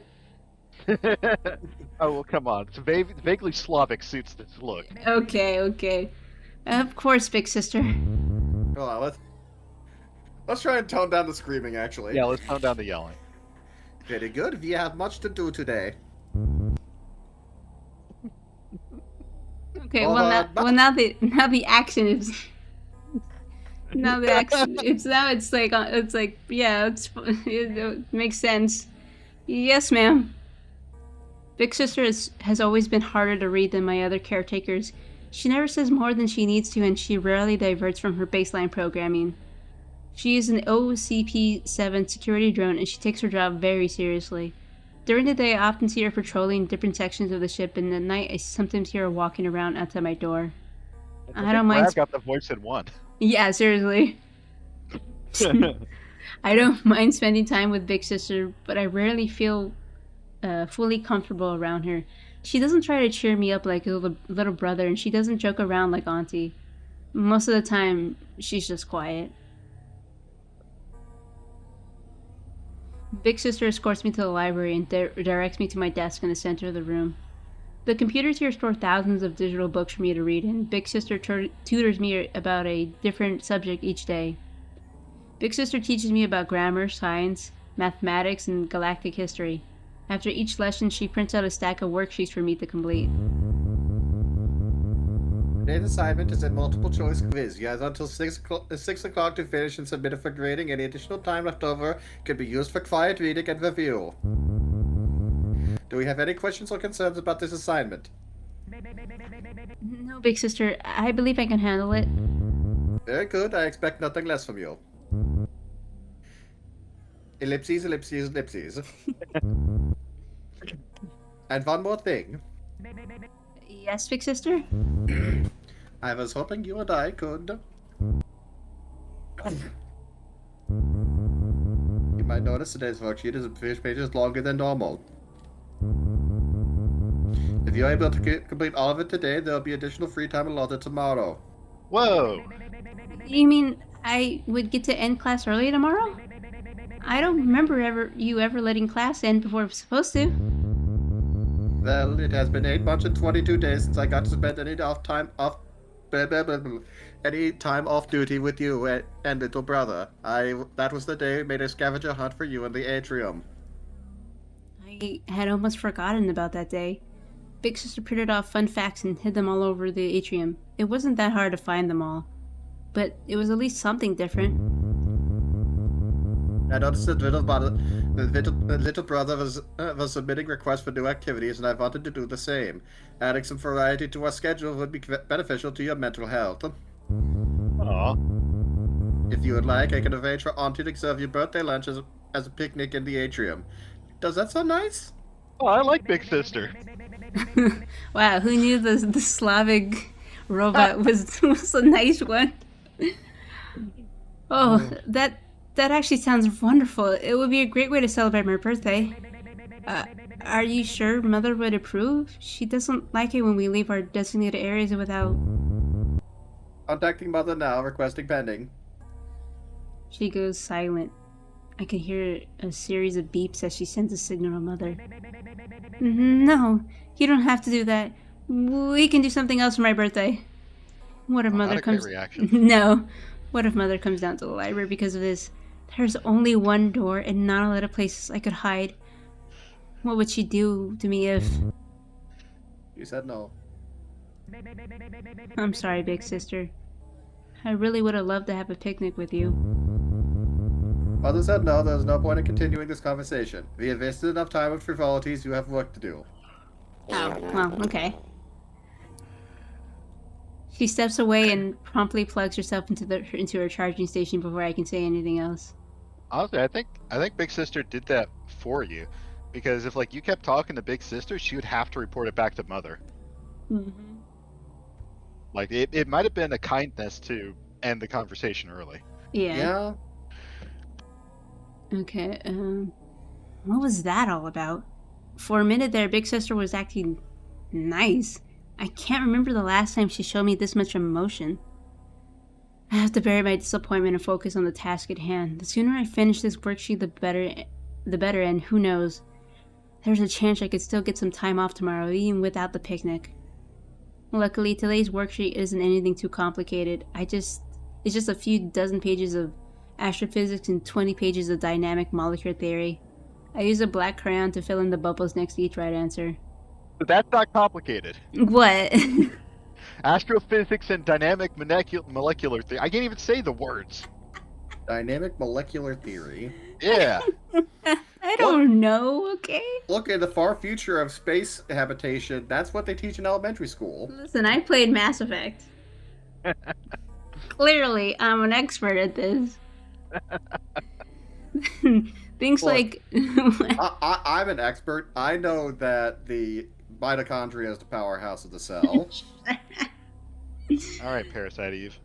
Oh, well, come on. It's vaguely Slavic suits this look. Okay. Of course, Big Sister. Hold on, let's try and tone down the screaming, actually. Yeah, let's tone down the yelling. Very good. We have much to do today. Okay, now the action is... Now the action, it makes sense. Yes, ma'am. Big Sister has always been harder to read than my other caretakers. She never says more than she needs to, and she rarely diverts from her baseline programming. She is an OCP-7 security drone, and she takes her job very seriously. During the day, I often see her patrolling different sections of the ship, and at night, I sometimes hear her walking around outside my door. I don't mind. Brad got the voice in one. Yeah, seriously. I don't mind spending time with Big Sister, but I rarely feel fully comfortable around her. She doesn't try to cheer me up like a little brother, and she doesn't joke around like Auntie. Most of the time, she's just quiet. Big Sister escorts me to the library and directs me to my desk in the center of the room. The computers here store thousands of digital books for me to read, and Big Sister tutors me about a different subject each day. Big Sister teaches me about grammar, science, mathematics, and galactic history. After each lesson, she prints out a stack of worksheets for me to complete. Today's assignment is a multiple choice quiz. You have until 6 o'clock to finish and submit it for grading. Any additional time left over can be used for quiet reading and review. Do we have any questions or concerns about this assignment? No, Big Sister, I believe I can handle it. Very good. I expect nothing less from you. Ellipses, ellipses, ellipses. And one more thing. Yes, Big Sister? I was hoping you and I could. You might notice today's worksheet is a few pages longer than normal. If you're able to complete all of it today, there'll be additional free time allotted tomorrow. Whoa! You mean I would get to end class early tomorrow? I don't remember you ever letting class end before it was supposed to. Well, it has been 8 months and 22 days since I got to spend any time off duty with you and little brother. That was the day we made a scavenger hunt for you in the atrium. I had almost forgotten about that day. Big Sister printed off fun facts and hid them all over the atrium. It wasn't that hard to find them all, but it was at least something different. I noticed that little brother was submitting requests for new activities, and I wanted to do the same. Adding some variety to our schedule would be beneficial to your mental health. Aw. If you would like, I can arrange for Auntie to serve your birthday lunch as a picnic in the atrium. Does that sound nice? Oh, I like Big Sister. Wow, who knew the Slavic robot was a nice one? Oh, that actually sounds wonderful. It would be a great way to celebrate my birthday. Are you sure Mother would approve? She doesn't like it when we leave our designated areas without... Contacting Mother now, requesting pending. She goes silent. I can hear a series of beeps as she sends a signal to Mother. No, you don't have to do that. We can do something else for my birthday. What if Mother comes... Not a great reaction. No. What if Mother comes down to the library because of this? There's only one door and not a lot of places I could hide. What would she do to me if... You said no. I'm sorry, Big Sister. I really would have loved to have a picnic with you. Mother said no, there's no point in continuing this conversation. We have wasted enough time with frivolities, you have work to do. Oh, well, okay. She steps away and promptly plugs herself into her charging station before I can say anything else. Honestly, I think Big Sister did that for you, because if you kept talking to Big Sister, she would have to report it back to Mother. Mm-hmm. It might have been a kindness to end the conversation early. Yeah. Okay. What was that all about? For a minute there, Big Sister was acting nice. I can't remember the last time she showed me this much emotion. I have to bury my disappointment and focus on the task at hand. The sooner I finish this worksheet, the better, and who knows? There's a chance I could still get some time off tomorrow, even without the picnic. Luckily, today's worksheet isn't anything too complicated. It's just a few dozen pages of astrophysics and 20 pages of dynamic molecular theory. I use a black crayon to fill in the bubbles next to each right answer. But that's not complicated. What? Astrophysics and dynamic molecular theory. I can't even say the words. Dynamic molecular theory. Yeah. I don't know, okay? Look, in the far future of space habitation, that's what they teach in elementary school. Listen, I played Mass Effect. Clearly, I'm an expert at this. Things Look, like... I'm an expert. I know that the mitochondria is the powerhouse of the cell. All right, Parasite Eve.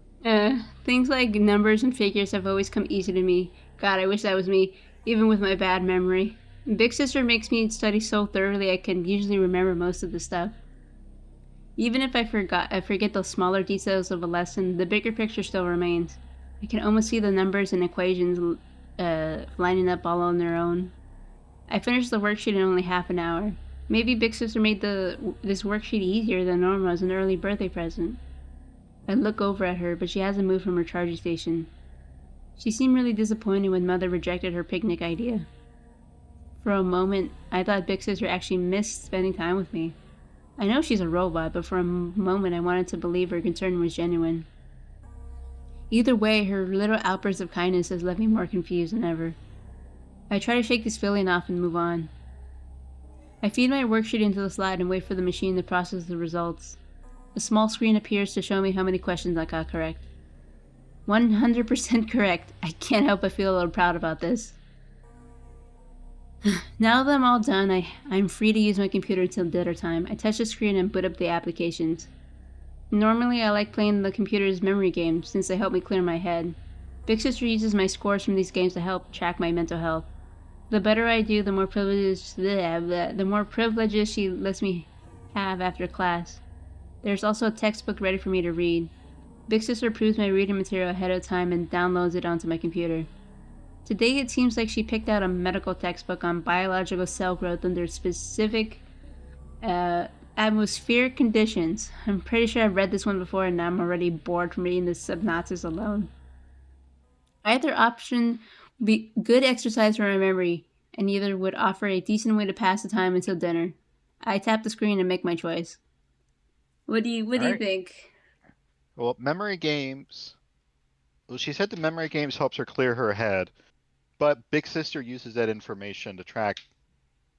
Things like numbers and figures have always come easy to me. God, I wish that was me, even with my bad memory. Big Sister makes me study so thoroughly I can usually remember most of the stuff. Even if I forget the smaller details of a lesson, the bigger picture still remains. I can almost see the numbers and equations lining up all on their own. I finished the worksheet in only half an hour. Maybe Big Sister made this worksheet easier than normal as an early birthday present. I look over at her, but she hasn't moved from her charging station. She seemed really disappointed when Mother rejected her picnic idea. For a moment, I thought Big Sister actually missed spending time with me. I know she's a robot, but for a moment I wanted to believe her concern was genuine. Either way, her little outburst of kindness has left me more confused than ever. I try to shake this feeling off and move on. I feed my worksheet into the slide and wait for the machine to process the results. A small screen appears to show me how many questions I got correct. 100% correct. I can't help but feel a little proud about this. Now that I'm all done, I'm free to use my computer until dinner time. I touch the screen and boot up the applications. Normally, I like playing the computer's memory games since they help me clear my head. Big Sister uses my scores from these games to help track my mental health. The better I do, the more privileges she lets me have after class. There's also a textbook ready for me to read. Big Sister approves my reading material ahead of time and downloads it onto my computer. Today it seems like she picked out a medical textbook on biological cell growth under specific atmospheric conditions. I'm pretty sure I've read this one before and I'm already bored from reading this synopsis alone. Either option would be good exercise for my memory, and either would offer a decent way to pass the time until dinner. I tap the screen and make my choice. What do you think? Well, memory games. Well, she said the memory games helps her clear her head, but Big Sister uses that information to track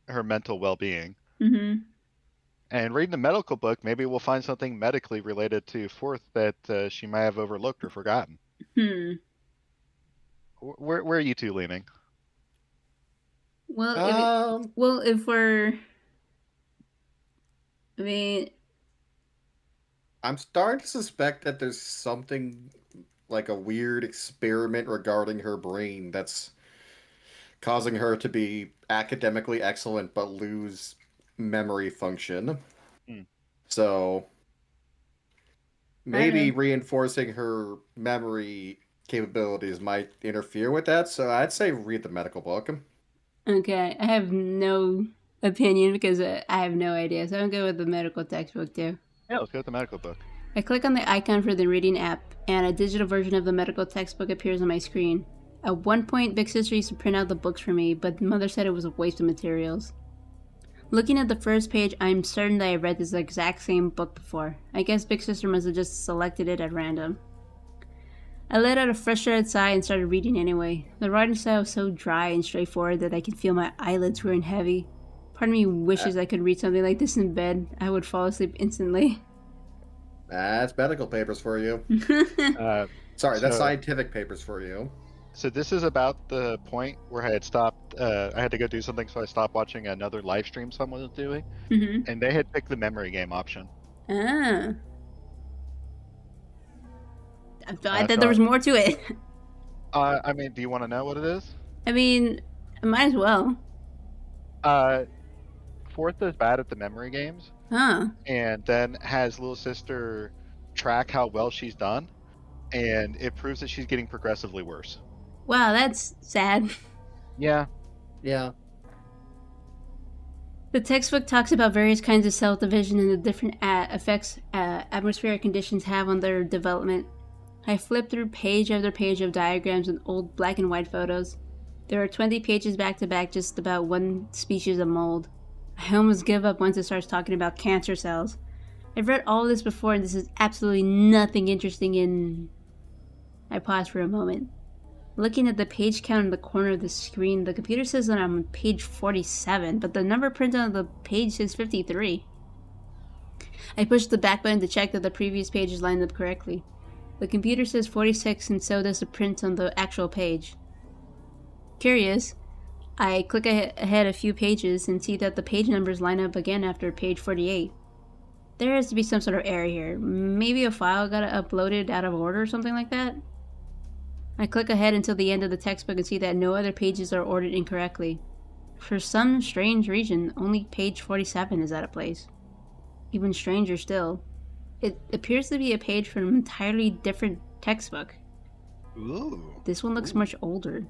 her mental well-being. Mm-hmm. And reading the medical book, maybe we'll find something medically related to Fourth that she might have overlooked or forgotten. Where are you two leaning? Well, if we're, I mean, I'm starting to suspect that there's something like a weird experiment regarding her brain that's causing her to be academically excellent but lose memory function. So maybe reinforcing her memory capabilities might interfere with that. So I'd say read the medical book. Okay, I have no opinion because I have no idea. So I'm good with the medical textbook too. Yeah, let's go with the medical book. I click on the icon for the reading app, and a digital version of the medical textbook appears on my screen. At one point, Big Sister used to print out the books for me, but Mother said it was a waste of materials. Looking at the first page, I'm certain that I read this exact same book before. I guess Big Sister must have just selected it at random. I let out a frustrated sigh and started reading anyway. The writing style was so dry and straightforward that I could feel my eyelids growing heavy. Part of me wishes I could read something like this in bed. I would fall asleep instantly. That's medical papers for you. Sorry, that's scientific papers for you. So this is about the point where I had stopped. I had to go do something, so I stopped watching another live stream someone was doing, and they had picked the memory game option. Ah. I thought there was more to it. I mean, do you want to know what it is? I mean, I might as well. Fourth is bad at the memory games. Huh. And then has little sister track how well she's done, and it proves that she's getting progressively worse. Wow, that's sad. Yeah. Yeah. The textbook talks about various kinds of cell division and the different effects atmospheric conditions have on their development. I flipped through page after page of diagrams and old black and white photos. There are 20 pages back to back just about one species of mold. I almost give up once it starts talking about cancer cells. I've read all this before and this is absolutely nothing interesting in... I paused for a moment. Looking at the page count in the corner of the screen, the computer says that I'm on page 47, but the number printed on the page says 53. I pushed the back button to check that the previous pages lined up correctly. The computer says 46 and so does the print on the actual page. Curious, I click ahead a few pages and see that the page numbers line up again after page 48. There has to be some sort of error here. Maybe a file got uploaded out of order or something like that? I click ahead until the end of the textbook and see that no other pages are ordered incorrectly. For some strange reason, only page 47 is out of place. Even stranger still, it appears to be a page from an entirely different textbook. Ooh. This one looks much older.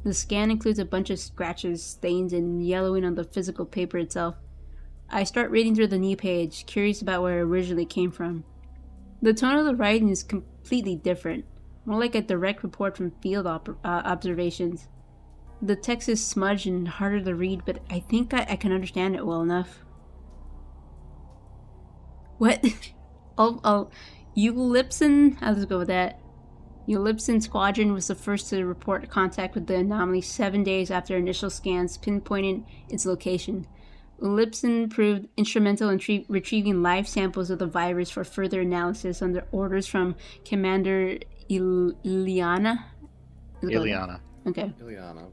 The scan includes a bunch of scratches, stains, and yellowing on the physical paper itself. I start reading through the new page, curious about where it originally came from. The tone of the writing is completely different, more like a direct report from field observations. The text is smudged and harder to read, but I think I can understand it well enough. What? Ulipson? I'll just go with that. Ulipson Squadron was the first to report contact with the anomaly 7 days after initial scans pinpointed its location. Ulipson proved instrumental in retrieving live samples of the virus for further analysis under orders from Commander Ileana. Okay. Ileana.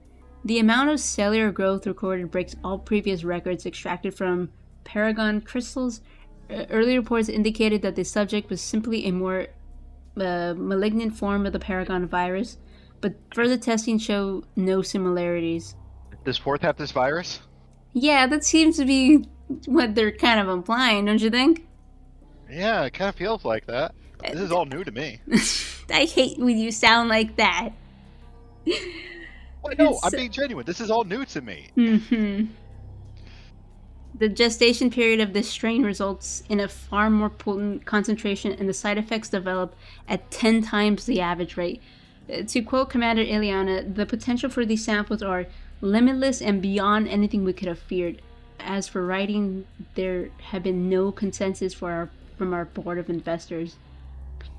The amount of cellular growth recorded breaks all previous records extracted from Paragon crystals. Early reports indicated that the subject was simply a more malignant form of the Paragon virus, but further testing showed no similarities. Does Fourth have this virus? Yeah, that seems to be what they're kind of implying, don't you think? Yeah, it kind of feels like that. This is all new to me. I hate when you sound like that. Well, no, I'm being genuine. This is all new to me. Mm-hmm. The gestation period of this strain results in a far more potent concentration, and the side effects develop at 10 times the average rate. To quote Commander Ileana, the potential for these samples are limitless and beyond anything we could have feared. As for writing, there have been no consensus from our board of investors.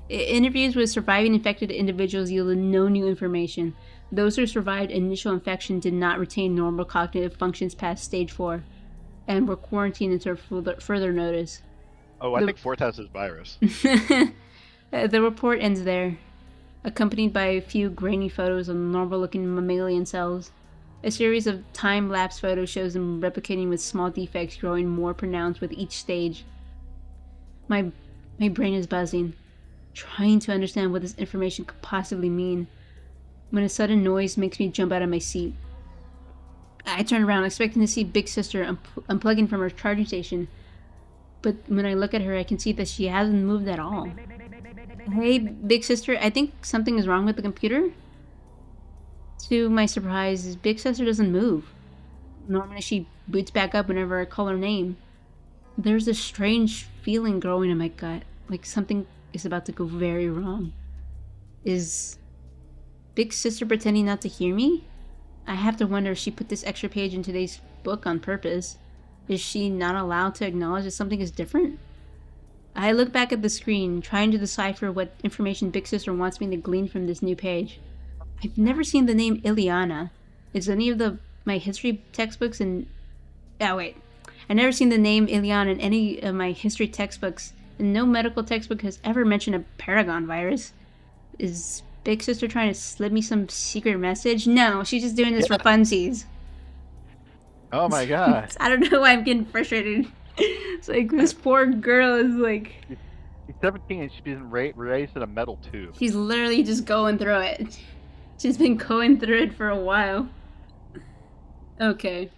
Interviews with surviving infected individuals yielded no new information. Those who survived initial infection did not retain normal cognitive functions past stage 4, and were quarantined until further notice. Oh, I think Fourth has this virus. The report ends there, accompanied by a few grainy photos of normal-looking mammalian cells. A series of time-lapse photos shows them replicating with small defects growing more pronounced with each stage. My brain is buzzing, trying to understand what this information could possibly mean, when a sudden noise makes me jump out of my seat. I turn around, expecting to see Big Sister unplugging from her charging station, but when I look at her, I can see that she hasn't moved at all. Hey, Big Sister, I think something is wrong with the computer? To my surprise, Big Sister doesn't move. Normally she boots back up whenever I call her name. There's a strange feeling growing in my gut, like something is about to go very wrong. Is Big Sister pretending not to hear me? I have to wonder if she put this extra page in today's book on purpose. Is she not allowed to acknowledge that something is different? I look back at the screen, trying to decipher what information Big Sister wants me to glean from this new page. I've never seen the name Ileana. Is any of my history textbooks and... Oh, wait. I've never seen the name Ileana in any of my history textbooks, and no medical textbook has ever mentioned a Paragon virus. Is Big Sister trying to slip me some secret message? No, she's just doing this for funsies. Oh my god. I don't know why I'm getting frustrated. It's like, this poor girl is like... She's 17 and she's been raised in a metal tube. She's literally just going through it. She's been going through it for a while. Okay.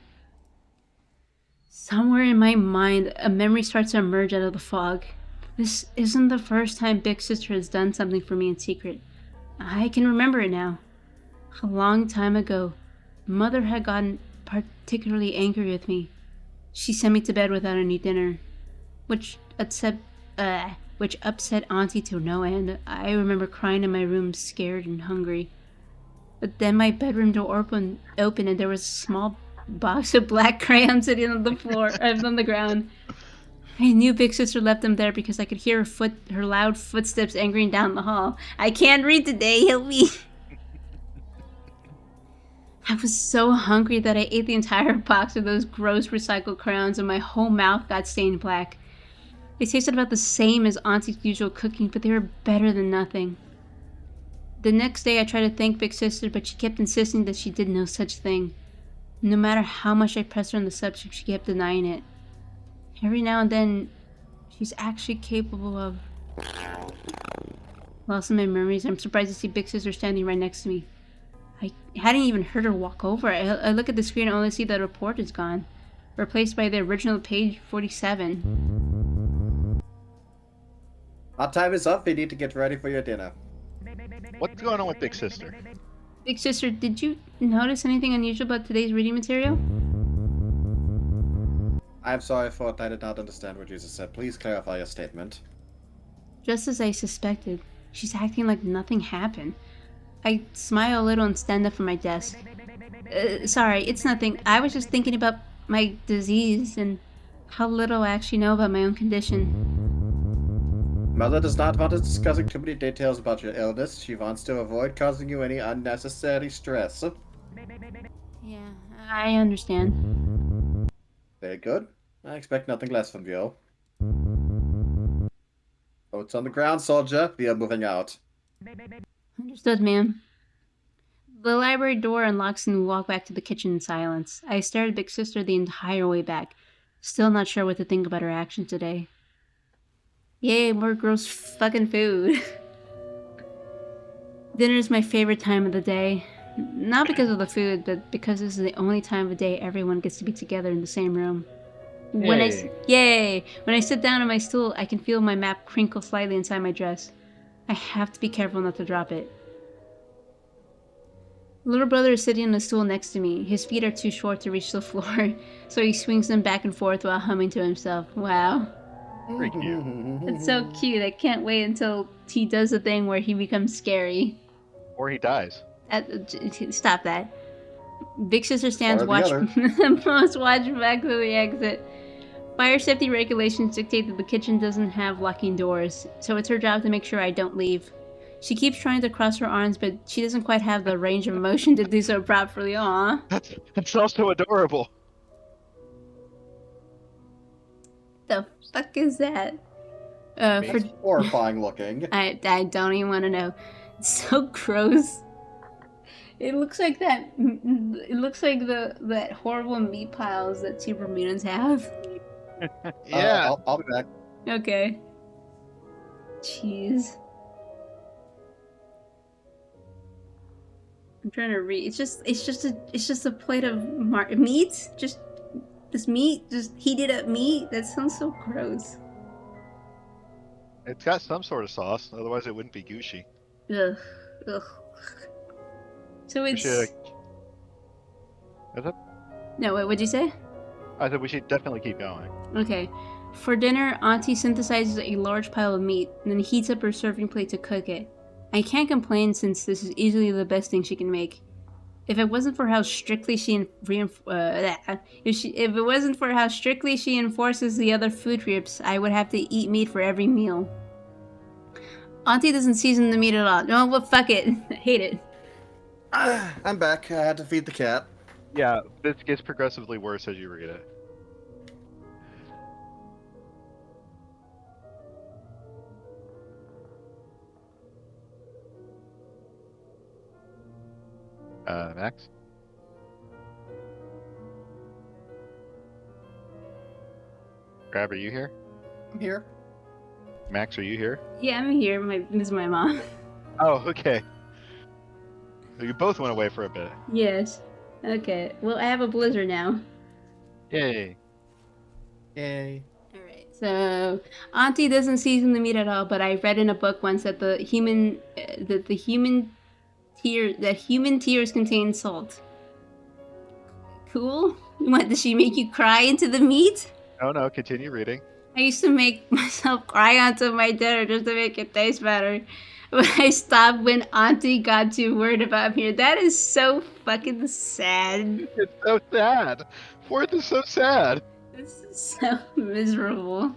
Somewhere in my mind, a memory starts to emerge out of the fog. This isn't the first time Big Sister has done something for me in secret. I can remember it now. A long time ago, Mother had gotten particularly angry with me. She sent me to bed without any dinner, which upset Auntie to no end. I remember crying in my room, scared and hungry. But then my bedroom door opened and there was a small box of black crayons sitting on the floor, on the ground. I knew Big Sister left them there because I could hear her loud footsteps angering down the hall. I can't read today, help me. I was so hungry that I ate the entire box of those gross recycled crayons and my whole mouth got stained black. They tasted about the same as Auntie's usual cooking, but they were better than nothing. The next day I tried to thank Big Sister, but she kept insisting that she did no such thing. No matter how much I pressed her on the subject, she kept denying it. Every now and then, She's actually capable of... Lost in my memories, I'm surprised to see Big Sister standing right next to me. I hadn't even heard her walk over. I look at the screen and only see the report is gone. Replaced by the original page 47. Our time is up. We need to get ready for your dinner. What's going on with Big Sister? Big Sister, did you notice anything unusual about today's reading material? I'm sorry, Fort. I did not understand what you just said. Please clarify your statement. Just as I suspected, she's acting like nothing happened. I smile a little and stand up from my desk. Sorry, it's nothing. I was just thinking about my disease and how little I actually know about my own condition. Mother does not want us discussing too many details about your illness. She wants to avoid causing you any unnecessary stress. Yeah, I understand. Very good. I expect nothing less from you. Boats on the ground, soldier. We are moving out. Understood, ma'am. The library door unlocks and we walk back to the kitchen in silence. I stare at Big Sister the entire way back, still not sure what to think about her action today. Yay, more gross fucking food. Dinner is my favorite time of the day. Not because of the food, but because this is the only time of day everyone gets to be together in the same room. Yay! When I sit down on my stool, I can feel my map crinkle slightly inside my dress. I have to be careful not to drop it. Little brother is sitting on the stool next to me. His feet are too short to reach the floor, so he swings them back and forth while humming to himself. Wow. Very cute. It's so cute. I can't wait until he does the thing where he becomes scary. Or he dies. Stop that. Big Sister stands Most watching back to the exit. Fire safety regulations dictate that the kitchen doesn't have locking doors, so it's her job to make sure I don't leave. She keeps trying to cross her arms, but she doesn't quite have the range of motion to do so properly. Aww. That's also adorable. The fuck is that? It's horrifying looking. I don't even want to know. It's so gross. It looks like that. It looks like that horrible meat piles that super mutants have. Yeah. I'll be back. Okay. Jeez. I'm trying to read. It's just a plate of meat. Just this meat, just heated up meat. That sounds so gross. It's got some sort of sauce, otherwise it wouldn't be gushy. Ugh. So it's. Is it? No, what'd you say? I said we should definitely keep going. Okay. For dinner, Auntie synthesizes a large pile of meat and then heats up her serving plate to cook it. I can't complain since this is easily the best thing she can make. If it wasn't for how strictly she enforces the other food groups, I would have to eat meat for every meal. Auntie doesn't season the meat at all. No, well, fuck it. I hate it. I'm back. I had to feed the cat. Yeah, this gets progressively worse as you read it. Max? Crab, are you here? I'm here. Max, are you here? Yeah, I'm here. This is my mom. Oh, okay. So you both went away for a bit. Yes. Okay. Well, I have a blizzard now. Yay. Yay. Alright, so Auntie doesn't season the meat at all, but I read in a book once that human tears contain salt. Cool? What, does she make you cry into the meat? Oh no, continue reading. I used to make myself cry onto my dinner just to make it taste better. But I stopped when Auntie got too worried about me. That is so fucking sad. It's so sad. Fourth is so sad. This is so miserable.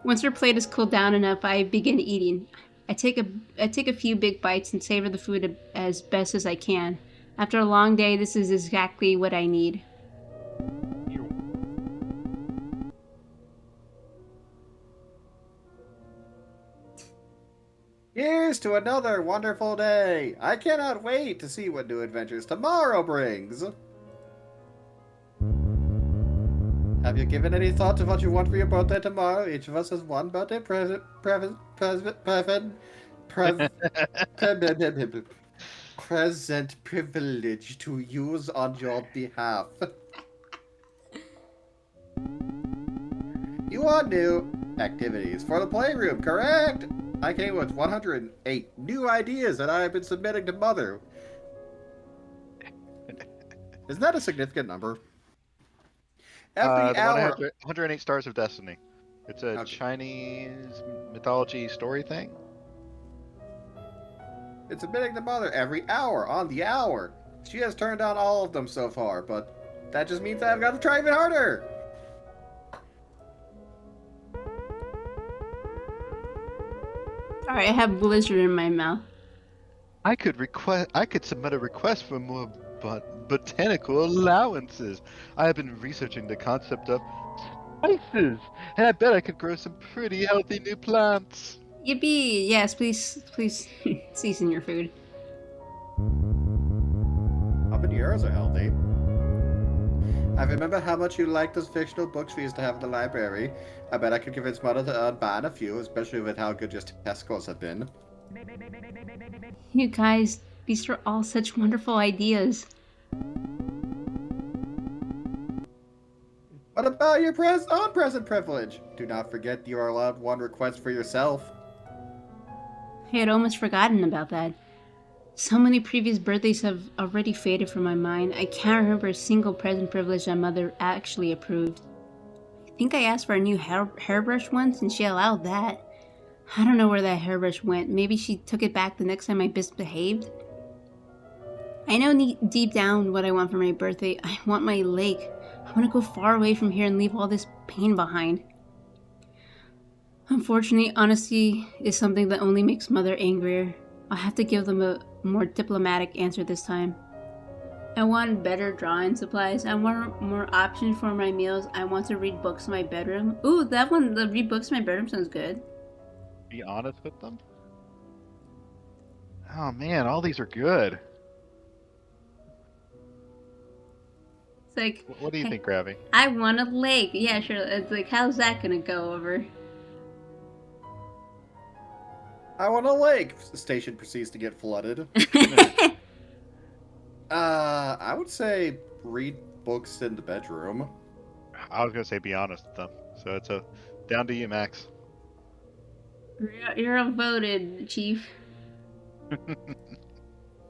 Once her plate is cooled down enough, I begin eating. I take a few big bites and savor the food as best as I can. After a long day, this is exactly what I need. Here's to another wonderful day. I cannot wait to see what new adventures tomorrow brings. Have you given any thought to what you want for your birthday tomorrow? Each of us has one birthday present privilege to use on your behalf. You want new activities for the playroom, correct? I came with 108 new ideas that I have been submitting to Mother. Isn't that a significant number? Every The hour. 108 Stars of Destiny. It's a Okay. Chinese mythology story thing. It's submitting to Mother every hour on the hour. She has turned down all of them so far, but that just means I've got to try even harder. Sorry, I have blizzard in my mouth. I could submit a request for more botanical allowances. I have been researching the concept of spices, and I bet I could grow some pretty healthy new plants. Yippee! Yes, please season your food. Habaneros are healthy. I remember how much you liked those fictional books we used to have in the library. I bet I could convince Mother to unban a few, especially with how good your test scores have been. You guys, these are all such wonderful ideas. What about your own present privilege? Do not forget you are allowed one request for yourself. I had almost forgotten about that. So many previous birthdays have already faded from my mind. I can't remember a single present privilege that Mother actually approved. I think I asked for a new hairbrush once and she allowed that. I don't know where that hairbrush went. Maybe she took it back the next time I misbehaved. I know deep down what I want for my birthday. I want my lake. I want to go far away from here and leave all this pain behind. Unfortunately, honesty is something that only makes Mother angrier. I'll have to give them a more diplomatic answer this time. I want better drawing supplies. I want more options for my meals. I want to read books in my bedroom. Ooh, that one, the read books in my bedroom sounds good. Be honest with them. Oh man, all these are good. It's like, What do you think, Gravy? I want a lake. Yeah, sure. It's like, how's that gonna go over? I want a lake. The station proceeds to get flooded. I would say read books in the bedroom. I was gonna say be honest with them. So it's down to you, Max. You're outvoted, Chief. I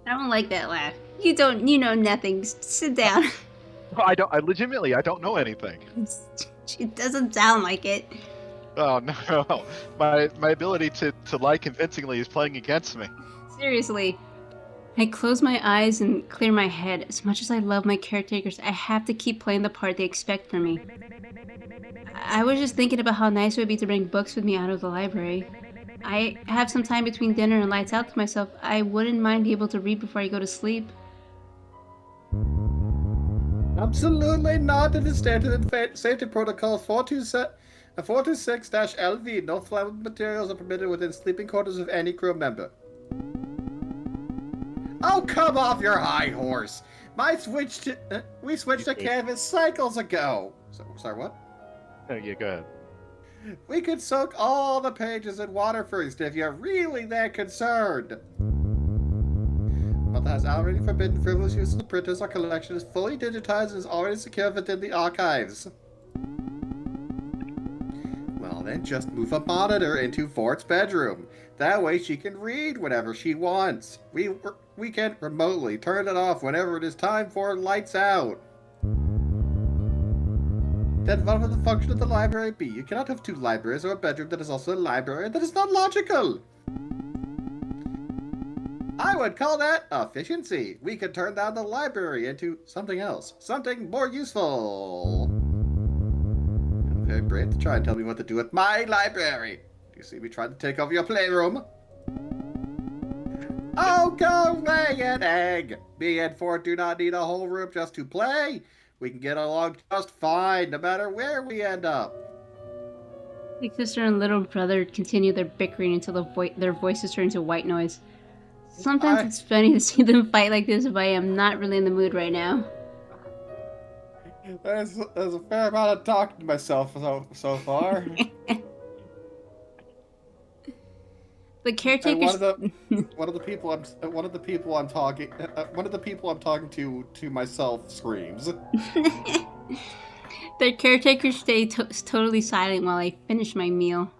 don't like that laugh. You know nothing. Sit down. I legitimately, I don't know anything. It doesn't sound like it. Oh no, my ability to lie convincingly is playing against me. Seriously. I close my eyes and clear my head. As much as I love my caretakers, I have to keep playing the part they expect from me. I was just thinking about how nice it would be to bring books with me out of the library. I have some time between dinner and lights out to myself. I wouldn't mind being able to read before I go to sleep. Absolutely not. It is stated in Safety Protocol 426-LV. No flammable materials are permitted within sleeping quarters of any crew member. Oh, come off your high horse! We switched to canvas cycles ago. Sorry, what? Oh yeah, go ahead. We could soak all the pages in water first if you're really that concerned. Mother has already forbidden frivolous use of the printers. Our collection is fully digitized and is already secure within the archives. Well then, just move a monitor into Fort's bedroom. That way she can read whenever she wants. We can remotely turn it off whenever it is time for lights out. Then what would the function of the library be? You cannot have two libraries or a bedroom that is also a library. That is not logical. I would call that efficiency. We could turn down the library into something else. Something more useful. I'm very brave to try and tell me what to do with my library. Do you see me trying to take over your playroom? Oh, go lay an egg! Me and Fort do not need a whole room just to play. We can get along just fine, no matter where we end up. Big sister and little brother continue their bickering until their voices turn to white noise. Sometimes it's funny to see them fight like this, but I am not really in the mood right now. There's a fair amount of talking to myself so far. The And caretakers. one of the people I'm talking to myself screams. The caretakers stay totally silent while I finish my meal.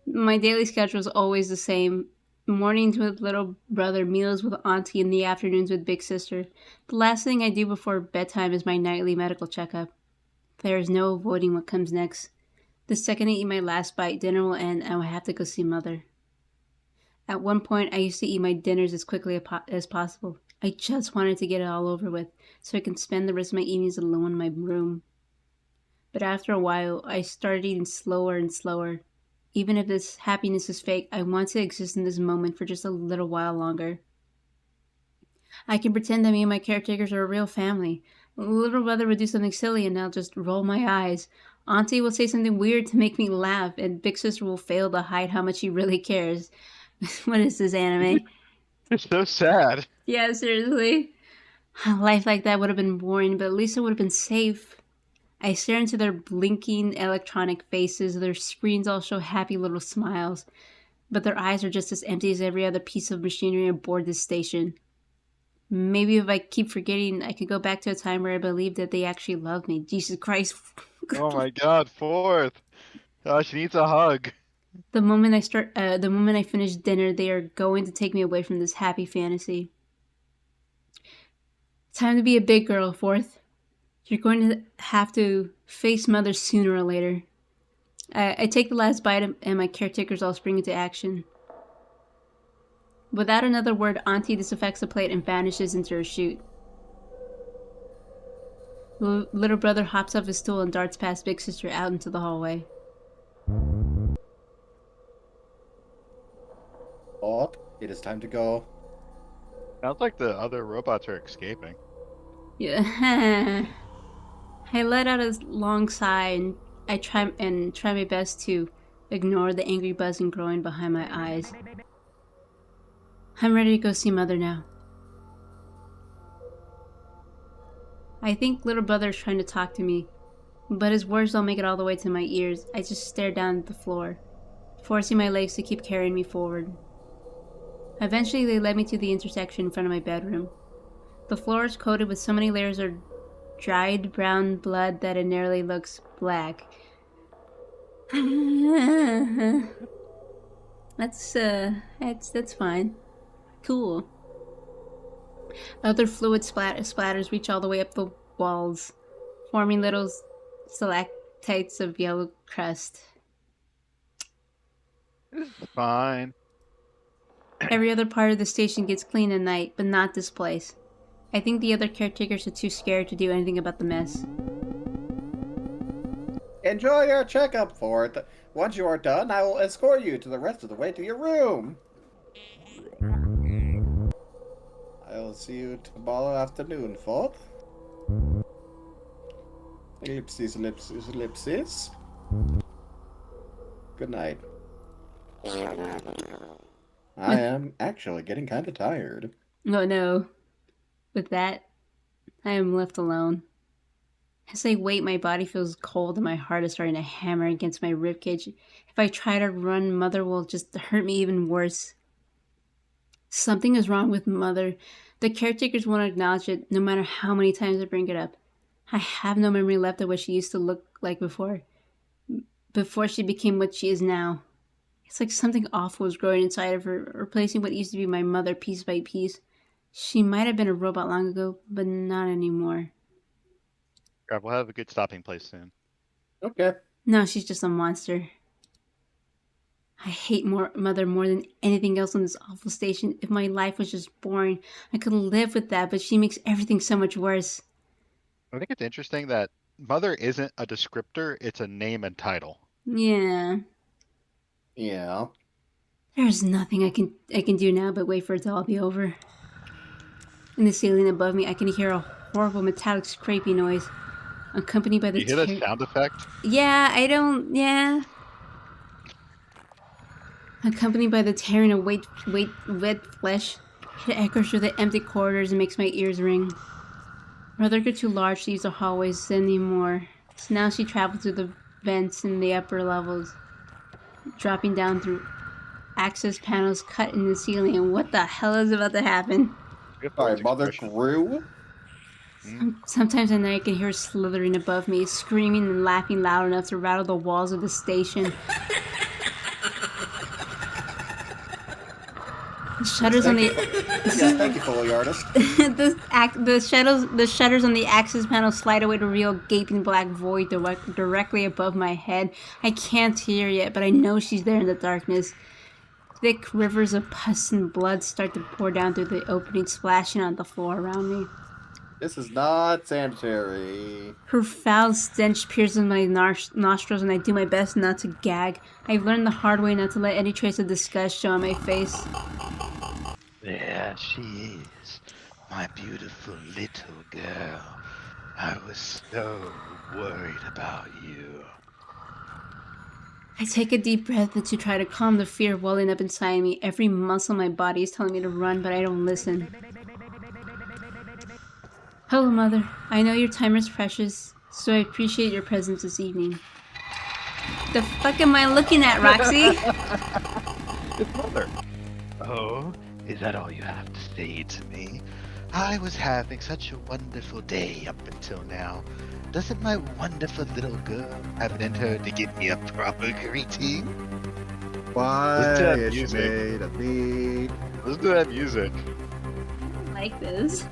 My daily schedule is always the same. Mornings with little brother, meals with auntie, and the afternoons with big sister. The last thing I do before bedtime is my nightly medical checkup. There is no avoiding what comes next. The second I eat my last bite, dinner will end and I will have to go see mother. At one point, I used to eat my dinners as quickly as possible. I just wanted to get it all over with so I can spend the rest of my evenings alone in my room. But after a while, I started eating slower and slower. Even if this happiness is fake, I want to exist in this moment for just a little while longer. I can pretend that me and my caretakers are a real family. Little brother would do something silly and I'll just roll my eyes. Auntie will say something weird to make me laugh, and big sister will fail to hide how much she really cares. What is this anime? It's so sad. Yeah, seriously. Life like that would have been boring, but at least it would have been safe. I stare into their blinking electronic faces. Their screens all show happy little smiles, but their eyes are just as empty as every other piece of machinery aboard this station. Maybe if I keep forgetting, I could go back to a time where I believed that they actually loved me. Jesus Christ. Oh my god, fourth. Oh, she needs a hug. The moment I finish dinner, they are going to take me away from this happy fantasy. Time to be a big girl, fourth. You're going to have to face mother sooner or later. I take the last bite and my caretakers all spring into action. Without another word, Auntie disaffects the plate and vanishes into her chute. Little brother hops off his stool and darts past big sister out into the hallway. Oh, it is time to go. Sounds like the other robots are escaping. Yeah. I let out a long sigh and I try my best to ignore the angry buzzing growing behind my eyes. I'm ready to go see mother now. I think little brother is trying to talk to me, but his words don't make it all the way to my ears. I just stare down at the floor, forcing my legs to keep carrying me forward. Eventually, they led me to the intersection in front of my bedroom. The floor is coated with so many layers of dried brown blood that it nearly looks black. That's fine. Cool. Other fluid splatters reach all the way up the walls, forming little stalactites of yellow crust. Fine. Every other part of the station gets clean at night, but not this place. I think the other caretakers are too scared to do anything about the mess. Enjoy your checkup, Fort. Once you are done, I will escort you to the rest of the way to your room. I will see you tomorrow afternoon, Fort. Ellipses, ellipses, ellipses. Good night. I am actually getting kind of tired. Oh no. With that, I am left alone. As I wait, my body feels cold and my heart is starting to hammer against my ribcage. If I try to run, mother will just hurt me even worse. Something is wrong with mother. The caretakers won't acknowledge it, no matter how many times I bring it up. I have no memory left of what she used to look like before she became what she is now. It's like something awful was growing inside of her, replacing what used to be my mother piece by piece. She might have been a robot long ago, but not anymore. God, we'll have a good stopping place soon. Okay. No, she's just a monster. I hate mother more than anything else on this awful station. If my life was just boring, I could live with that, but she makes everything so much worse. I think it's interesting that mother isn't a descriptor, it's a name and title. Yeah. Yeah. There's nothing I can do now but wait for it to all be over. In the ceiling above me, I can hear a horrible metallic scraping noise, accompanied by the You hear that sound effect? Yeah. Accompanied by the tearing of wet flesh. It echoes through the empty corridors and makes my ears ring. Mother grew too large to use the hallways anymore, so now she travels through the vents in the upper levels, dropping down through access panels cut in the ceiling. And what the hell is about to happen? Good Sorry, voice Mother expression. grew? Sometimes at night I can hear her slithering above me, screaming and laughing loud enough to rattle the walls of the station. The shutters on the Yes, thank you, Foley artist. the shutters on the access panel slide away to reveal a gaping black void directly above my head. I can't hear yet, but I know she's there in the darkness. Thick rivers of pus and blood start to pour down through the opening, splashing on the floor around me. This is not sanitary. Her foul stench pierces my nostrils, and I do my best not to gag. I've learned the hard way not to let any trace of disgust show on my face. There she is, my beautiful little girl. I was so worried about you. I take a deep breath to try to calm the fear welling up inside me. Every muscle in my body is telling me to run, but I don't listen. Hello, Mother. I know your time is precious, so I appreciate your presence this evening. The fuck am I looking at, Roxy? It's Mother. Oh, is that all you have to say to me? I was having such a wonderful day up until now. Doesn't my wonderful little girl have it in her to give me a proper greeting? Why Listen to that is she music. made of me? Listen to that music. I like this.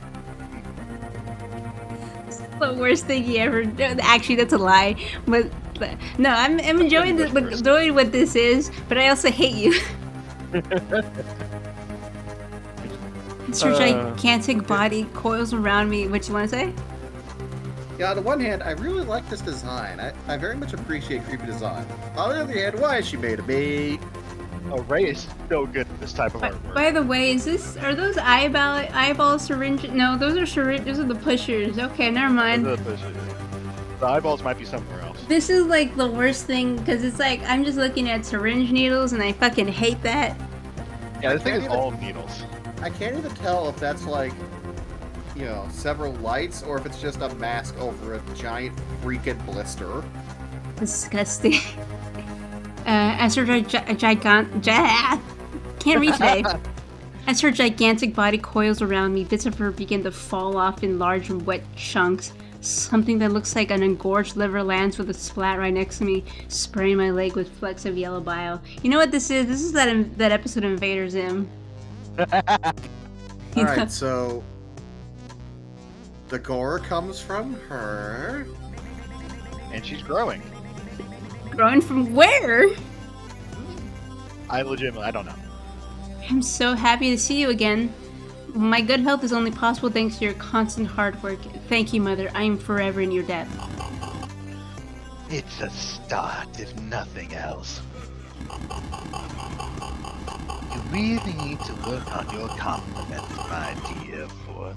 It's the worst thing you ever did. Actually, that's a lie. But no, I'm enjoying enjoying what this is, but I also hate you. It's her gigantic body coils around me. What you want to say? Yeah, on the one hand, I really like this design. I very much appreciate creepy design. On the other hand, why is she made of me? Oh, Ray is so good at this type of artwork. By the way, are those eyeball syringes? No, those are syringes. Those are the pushers. Okay, never mind. The eyeballs might be somewhere else. This is like the worst thing because it's like I'm just looking at syringe needles and I fucking hate that. Yeah, this thing is Can't even- all needles. I can't even tell if that's like, you know, several lights or if it's just a mask over a giant freaking blister. Disgusting. As her can't reach today. As her gigantic body coils around me, bits of her begin to fall off in large and wet chunks. Something that looks like an engorged liver lands with a splat right next to me, spraying my leg with flecks of yellow bile. You know what this is? This is that episode of Invader Zim. You know? Alright, so the gore comes from her. And she's growing. Growing from where? I don't know. I'm so happy to see you again. My good health is only possible thanks to your constant hard work. Thank you, Mother. I am forever in your debt. It's a start, if nothing else. You really need to work on your compliments, my dear, for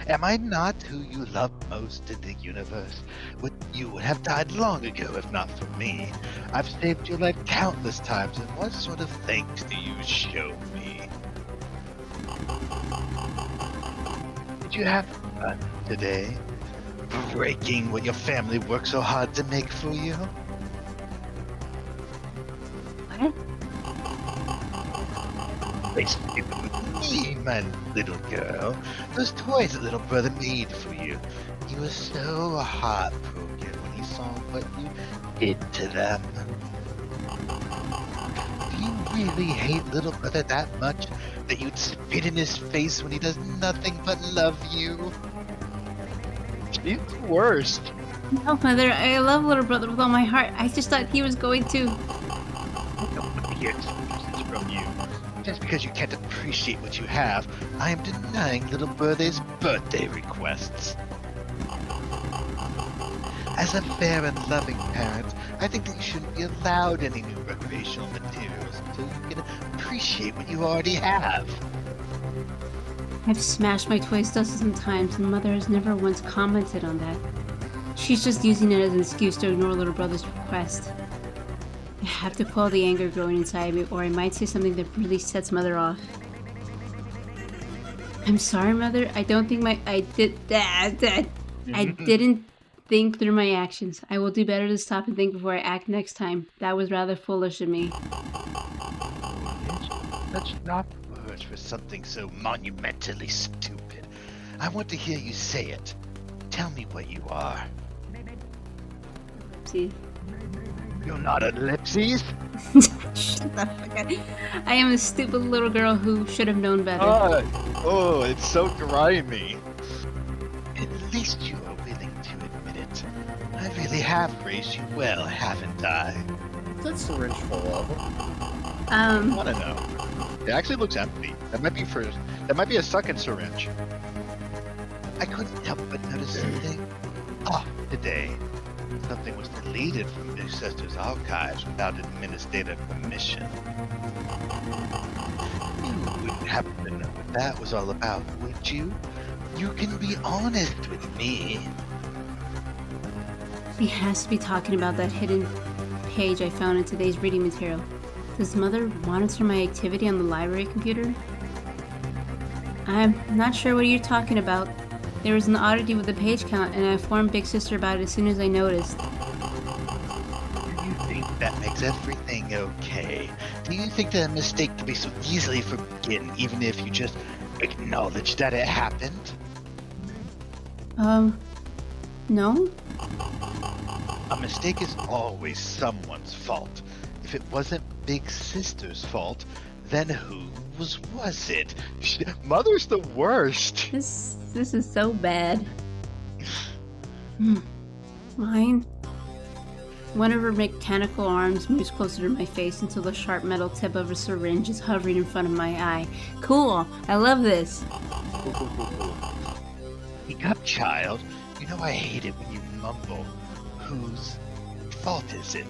am I not who you love most in the universe? You would have died long ago if not for me. I've saved your life countless times, and what sort of thanks do you show me? Did you have fun today? Breaking what your family worked so hard to make for you? What? Basically, with me, my little girl. Those toys that little brother made for you. He was so heartbroken when he saw what you did to them. Do you really hate little brother that much that you'd spit in his face when he does nothing but love you? She's the worst. No, Mother. I love little brother with all my heart. I just thought he was going to. I don't want to hear excuses from you. Just because you can't appreciate what you have, I am denying little brother's birthday requests. As a fair and loving parent, I think that you shouldn't be allowed any new recreational materials until you can appreciate what you already have. I've smashed my toys dozens of times, and Mother has never once commented on that. She's just using it as an excuse to ignore little brother's request. I have to quell the anger growing inside me, or I might say something that really sets Mother off. I'm sorry, Mother. I don't think I did that. I didn't think through my actions. I will do better to stop and think before I act next time. That was rather foolish of me. Such not words for something so monumentally stupid. I want to hear you say it. Tell me what you are. See? You're not ellipses? Shut the fuck up. I am a stupid little girl who should have known better. Oh, it's so grimy. At least you are willing to admit it. I really have raised you well, haven't I? That's syringe full of. I don't know. It actually looks empty. That might be a second syringe. I couldn't help but notice something off today. Something was deleted from Big Sister's archives without administrative permission. You wouldn't happen to know what that was all about, would you? You can be honest with me. He has to be talking about that hidden page I found in today's reading material. Does Mother monitor my activity on the library computer? I'm not sure what you're talking about. There was an oddity with the page count, and I informed Big Sister about it as soon as I noticed. Do you think that makes everything okay? Do you think that a mistake can be so easily forgiven, even if you just acknowledge that it happened? No? A mistake is always someone's fault. If it wasn't Big Sister's fault, then whose was it? Mother's the worst. This is so bad. Mine? One of her mechanical arms moves closer to my face until the sharp metal tip of a syringe is hovering in front of my eye. Cool! I love this! Wake up, child. You know I hate it when you mumble. Whose fault is it?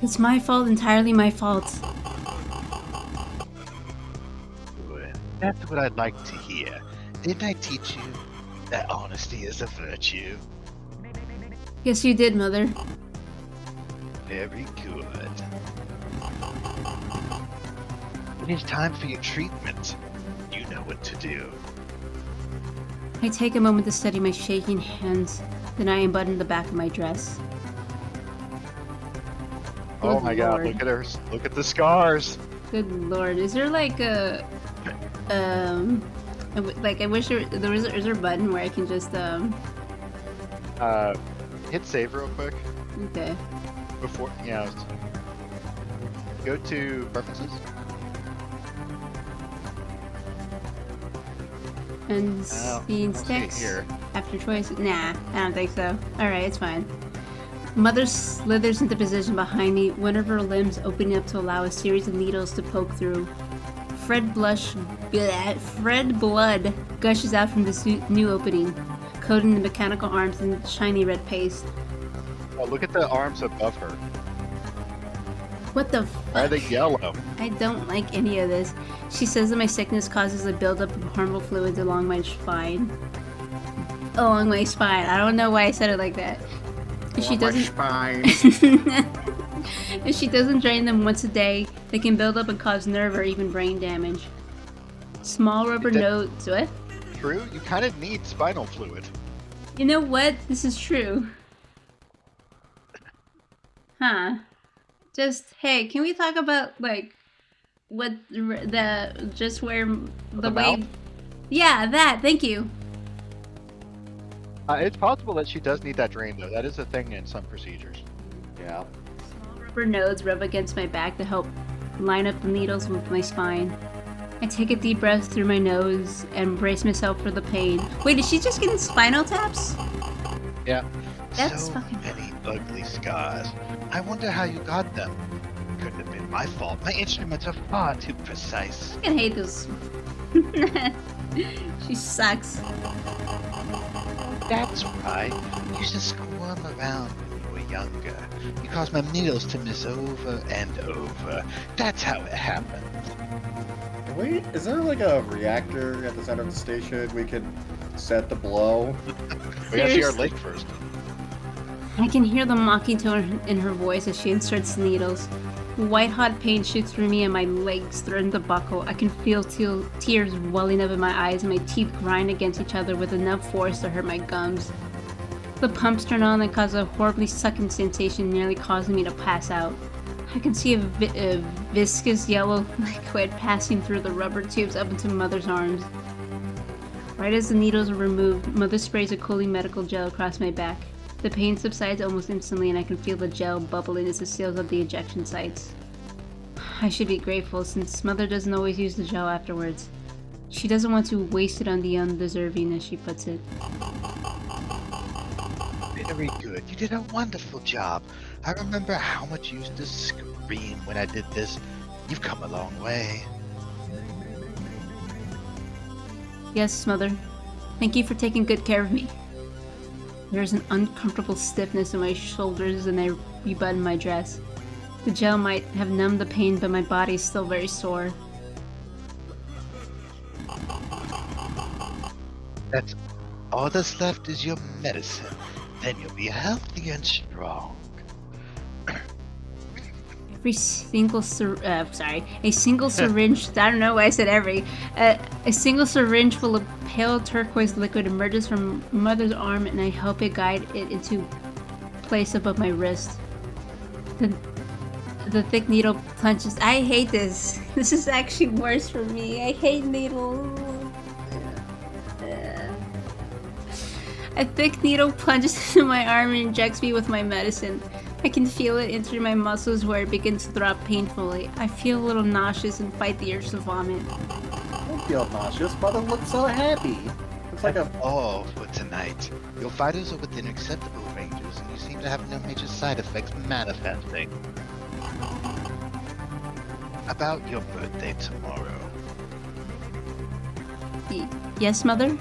It's my fault, entirely my fault. Good. That's what I'd like to hear. Didn't I teach you that honesty is a virtue? Yes, you did, Mother. Very good. It is time for your treatment. You know what to do. I take a moment to steady my shaking hands, then I unbutton the back of my dress. Oh Good my god, Lord. look at her. Look at the scars. Good lord, is there like a like I wish is there a button where I can just Hit save real quick okay. before, go to preferences. And Oh, scene let's see sticks here. after choice. Nah, I don't think so. Alright, it's fine. Mother slithers into position behind me, one of her limbs opening up to allow a series of needles to poke through. Fred blood gushes out from this new opening, coating the mechanical arms in shiny red paste. Oh, look at the arms above her. What the Why are fuck? they yellow? I don't like any of this. She says that my sickness causes a buildup of harmful fluids along my spine. Along my spine. I don't know why I said it like that. If she doesn't if she doesn't drain them once a day, they can build up and cause nerve or even brain damage. Small rubber nodes. What? True, you kind of need spinal fluid. You know what? This is true. Huh. Just, hey, can we talk about, like, what the, just where the way... mouth? Yeah, that, thank you. It's possible that she does need that drain, though. That is a thing in some procedures. Yeah. Small rubber nodes rub against my back to help line up the needles with my spine. I take a deep breath through my nose and brace myself for the pain. Wait, is she just getting spinal taps? Yeah. That's so fucking- many ugly scars. I wonder how you got them. Couldn't have been my fault. My instruments are far too precise. I hate this. She sucks. That's right. You used to squirm around when you were younger. You caused my needles to miss over and over. That's how it happened. Wait, is there like a reactor at the center of the station we can set the blow? We gotta see our Seriously? lake first. I can hear the mocking tone in her voice as she inserts the needles. White-hot pain shoots through me and my legs threaten to buckle. I can feel tears welling up in my eyes and my teeth grind against each other with enough force to hurt my gums. The pumps turn on and cause a horribly sucking sensation, nearly causing me to pass out. I can see a viscous yellow liquid passing through the rubber tubes up into Mother's arms. Right as the needles are removed, Mother sprays a cooling medical gel across my back. The pain subsides almost instantly and I can feel the gel bubbling as it seals up the injection sites. I should be grateful since Mother doesn't always use the gel afterwards. She doesn't want to waste it on the undeserving, as she puts it. Very good. You did a wonderful job. I remember how much you used to scream when I did this. You've come a long way. Yes, Mother. Thank you for taking good care of me. There's an uncomfortable stiffness in my shoulders and I rebutton my dress. The gel might have numbed the pain, but my body is still very sore. That's all that's left is your medicine. Then you'll be healthy and strong. A single syringe, I don't know why I said every, a single syringe full of pale turquoise liquid emerges from Mother's arm and I help it guide it into place above my wrist. The thick needle plunges. I hate this. This is actually worse for me. I hate needles. A thick needle plunges into my arm and injects me with my medicine. I can feel it enter my muscles where it begins to throb painfully. I feel a little nauseous and fight the urge to vomit. Don't feel nauseous. Mother looks so happy. Looks like a... all for tonight. Your vitals are within acceptable ranges, and you seem to have no major side effects manifesting. About your birthday tomorrow. Yes, Mother?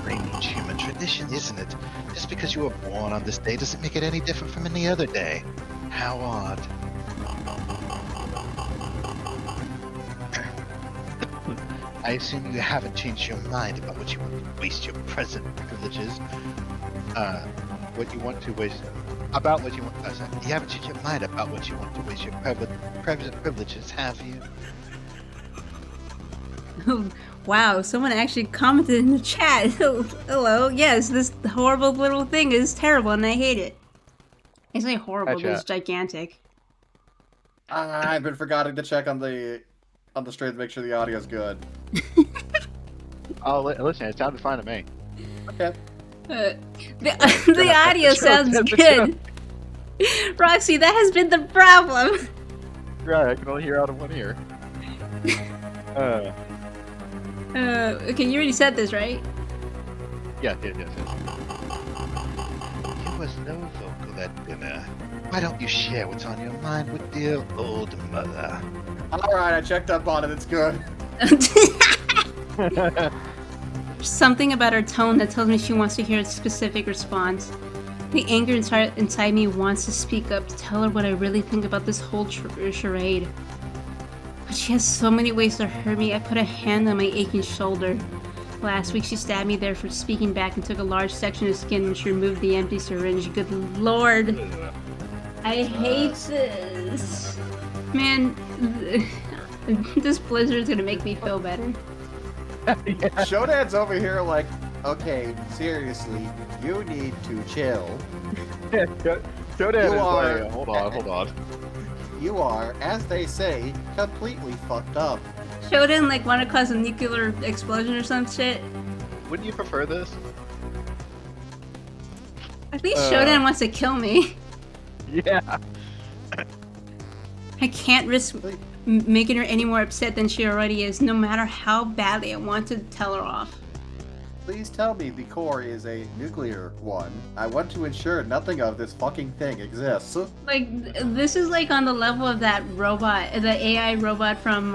Strange human tradition, isn't it? Just because you were born on this day doesn't make it any different from any other day. How odd. I assume you haven't changed your mind about what you want to waste your present privileges. What you want to waste... About what you want... sorry. You haven't changed your mind about what you want to waste your present privileges, have you? Wow, someone actually commented in the chat. Hello, yes, this horrible little thing is terrible and I hate it. I say horrible, but it's gigantic. I've been forgetting to check on the stream to make sure the audio's good. Oh, listen, it sounded fine to me. Okay. The audio sounds good. Roxy, that has been the problem. Right, I can only hear out of one ear. Okay, you already said this, right? Yes. You was no vocal at dinner. Why don't you share what's on your mind with dear old mother? Alright, I checked up on it. It's good. Something about her tone that tells me she wants to hear a specific response. The anger inside me wants to speak up to tell her what I really think about this whole charade. But she has so many ways to hurt me. I put a hand on my aching shoulder. Last week she stabbed me there for speaking back and took a large section of skin when she removed the empty syringe. Good lord. I hate this. Man, this blizzard is gonna make me feel better. Shodan's over here like, okay, seriously, you need to chill. Shodan is are- like, hold on. You are, as they say, completely fucked up. Shodan like want to cause a nuclear explosion or some shit. Wouldn't you prefer this? I think Shodan wants to kill me. Yeah. I can't risk making her any more upset than she already is, no matter how badly I want to tell her off. Please tell me the core is a nuclear one. I want to ensure nothing of this fucking thing exists. Like, this is like on the level of that robot, the AI robot from,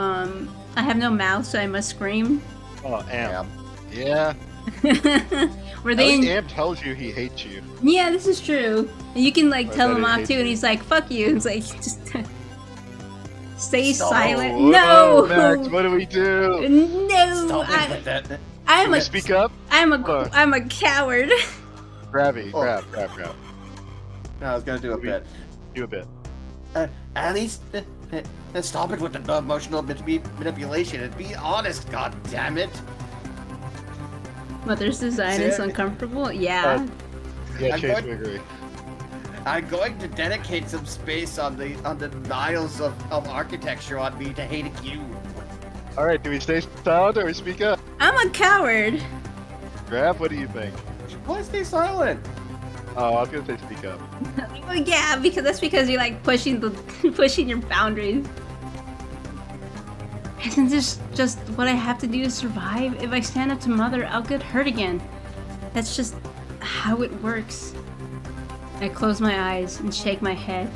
I have no mouth, so I must scream. Oh, Am. Yeah. Where At they... least Am tells you he hates you. Yeah, this is true. And you can, like, I tell bet him he off hates too, and you. he's like, fuck you. It's like, just... Stay Stop. silent. Oh, No! Max, what do we do? No! Stop it with that. I'm Can a... you speak up? I'm Hold on. a coward. Grabby, Oh. grab. No, I was gonna do a bit. You a bit. At least stop it with the emotional manipulation and be honest. God damn it! Mother's design is Sick. uncomfortable? Yeah. Yeah, I'm Chase, going- we agree. I'm going to dedicate some space on the Niles of architecture on me to hating you. All right, do we stay silent or we speak up? I'm a coward. Grab, what do you think? Why stay silent? Oh, I was gonna say speak up. Well, yeah, because that's because you're like pushing your boundaries. Isn't this just what I have to do to survive? If I stand up to Mother, I'll get hurt again. That's just how it works. I close my eyes and shake my head.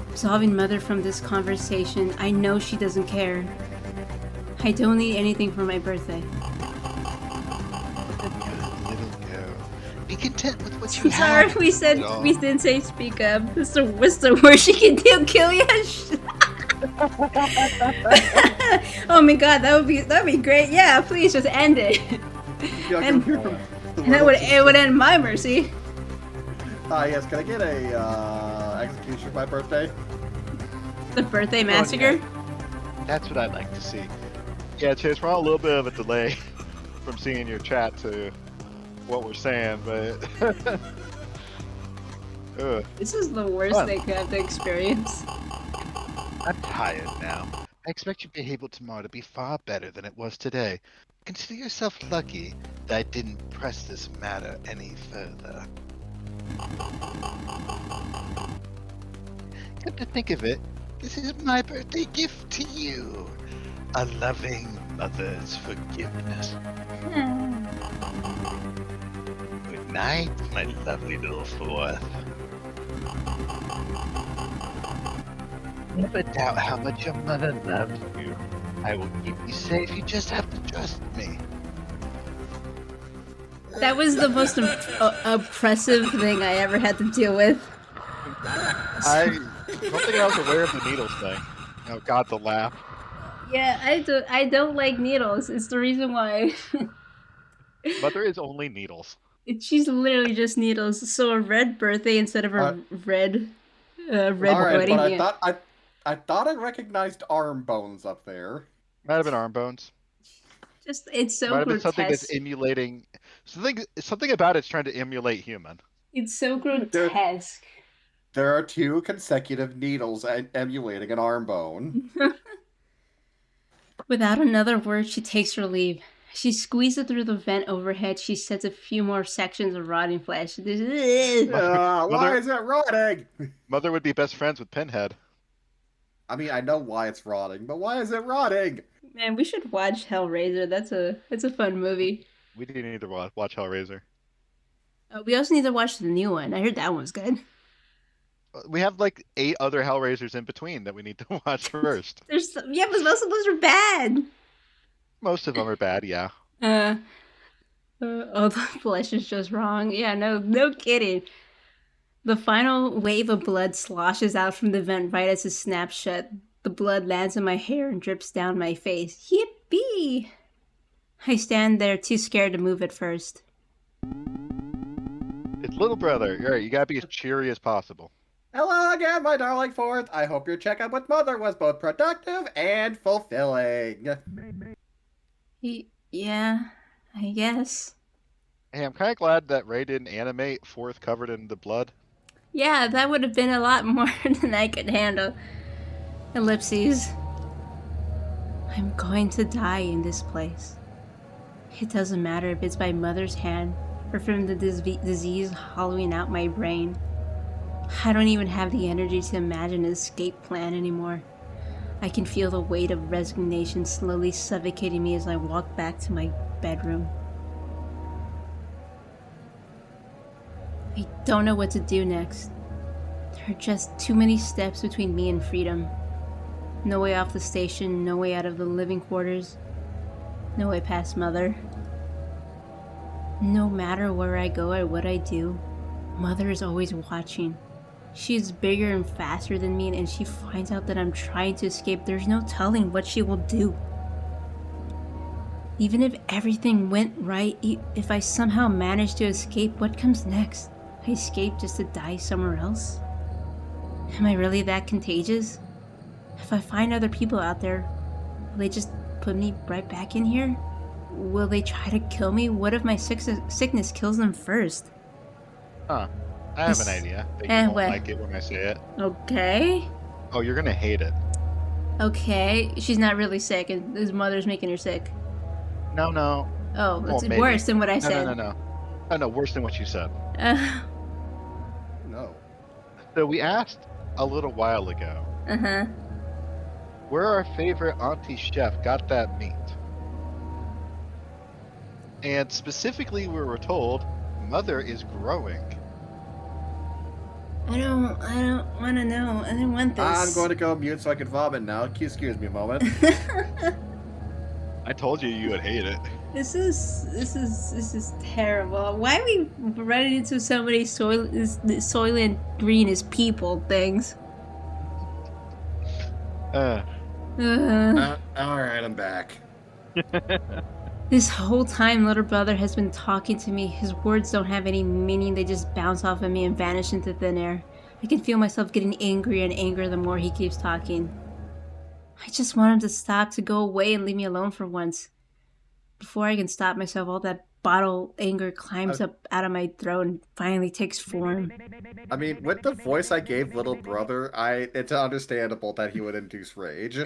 Absolving Mother from this conversation, I know she doesn't care. I don't need anything for my birthday. Good little girl. Be content with what you I'm sorry, have. we didn't say speak up. What's the worst she can do? Kill you? Oh my god, that'd be great. Yeah, please just end it. Yeah, And- come here from the And it would end my mercy. Yes, can I get a execution for my birthday? The birthday massacre. That's what I'd like to see. Yeah, Chase, we're on a little bit of a delay from seeing your chat to what we're saying, but This is the worst Fun. they could have to experience. I'm tired now. I expect your behavior tomorrow to be far better than it was today. Consider yourself lucky that I didn't press this matter any further. Come to think of it, this is my birthday gift to you. A loving mother's forgiveness. Good night, my lovely little fourth. Never doubt how much your mother loves you. I will keep you safe, you just have to trust me. That was the most oppressive thing I ever had to deal with. I don't think I was aware of the needles thing. Oh god, the laugh. Yeah, I don't like needles. It's the reason why. Mother is only needles. She's literally just needles. So a red birthday instead of a red All right, wedding. but Yeah. I thought I recognized arm bones up there. Might have been arm bones. Just it's so Might have been grotesque. something that's emulating something about it's trying to emulate human. It's so grotesque. There are two consecutive needles emulating an arm bone. Without another word, she takes her leave. She squeezes through the vent overhead. She sets a few more sections of rotting flesh. Why Mother- is it rotting? Mother would be best friends with Pinhead. I mean, I know why it's rotting, but why is it rotting? Man, we should watch Hellraiser. That's a fun movie. We do need to watch Hellraiser. We also need to watch the new one. I heard that one was good. We have like 8 other Hellraisers in between that we need to watch first. But most of those are bad. Most of them are bad, yeah. Oh, the flesh is just wrong. Yeah, no kidding. The final wave of blood sloshes out from the vent right as it snaps shut. The blood lands in my hair and drips down my face. Yippee! I stand there too scared to move at first. It's little brother. All right, you gotta be as cheery as possible. Hello again, my darling fourth. I hope your checkup with Mother was both productive and fulfilling. Yeah, I guess. Hey, I'm kind of glad that Ray didn't animate Fourth covered in the blood. Yeah, that would have been a lot more than I could handle. Ellipses. I'm going to die in this place. It doesn't matter if it's by Mother's hand or from the disease hollowing out my brain. I don't even have the energy to imagine an escape plan anymore. I can feel the weight of resignation slowly suffocating me as I walk back to my bedroom. I don't know what to do next. There are just too many steps between me and freedom. No way off the station, no way out of the living quarters, no way past Mother. No matter where I go or what I do, Mother is always watching. She is bigger and faster than me, and she finds out that I'm trying to escape. There's no telling what she will do. Even if everything went right, if I somehow manage to escape, what comes next? I escape just to die somewhere else? Am I really that contagious? If I find other people out there, will they just put me right back in here? Will they try to kill me? What if my sickness kills them first? Huh. I have an This- idea, but you won't what? like it when I say it. Okay. Oh, you're gonna hate it. Okay. She's not really sick, and his mother's making her sick. No, no. Oh, Well, it's maybe. worse than what I No, said. no. Oh, no, worse than what you said. No. So we asked a little while ago Uh-huh. where our favorite auntie chef got that meat. And specifically, we were told Mother is growing. I don't want to know. I didn't want this. I'm going to go mute so I can vomit now. Excuse me a moment. I told you you would hate it. This is terrible. Why are we running into so many Soylent Green is people things? Uh, Alright, I'm back. This whole time, little brother has been talking to me. His words don't have any meaning. They just bounce off of me and vanish into thin air. I can feel myself getting angrier and angrier the more he keeps talking. I just want him to stop, to go away and leave me alone for once. Before I can stop myself, all that bottle anger climbs up out of my throat and finally takes form. I mean, with the voice I gave little brother, it's understandable that he would induce rage.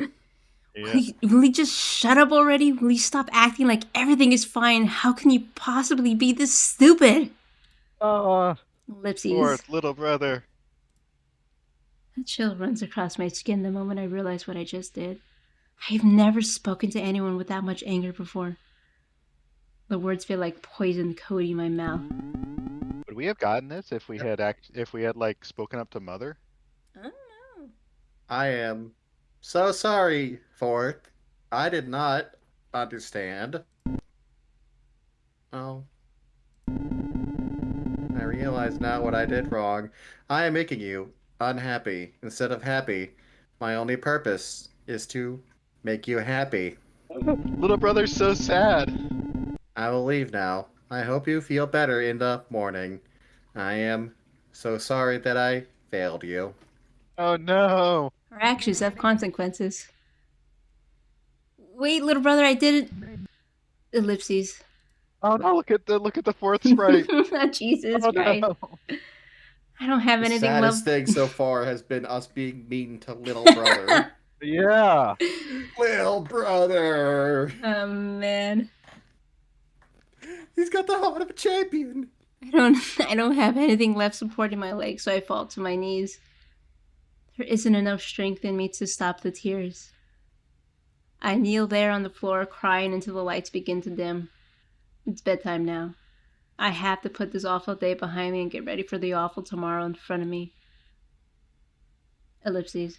yeah. Will he just shut up already? Will he stop acting like everything is fine? How can you possibly be this stupid? Oh, Lipsies. poor little brother. A chill runs across my skin the moment I realize what I just did. I've never spoken to anyone with that much anger before. The words feel like poison coating my mouth. Would we have gotten this if we had like spoken up to Mother? I don't know. I am so sorry, Fourth. I did not understand. Oh. I realize now what I did wrong. I am making you unhappy instead of happy. My only purpose is to make you happy. Little brother's so sad. I will leave now. I hope you feel better in the morning. I am so sorry that I failed you. Oh no. Our actions have consequences. Wait, little brother, I didn't. Ellipses. Oh no! Look at the fourth sprite. Jesus Oh Christ. no. I don't have The anything saddest left. thing so far has been us being mean to little brother. Yeah. Little brother! Oh man. He's got the heart of a champion! I don't have anything left supporting my legs, so I fall to my knees. There isn't enough strength in me to stop the tears. I kneel there on the floor, crying until the lights begin to dim. It's bedtime now. I have to put this awful day behind me and get ready for the awful tomorrow in front of me. Ellipses.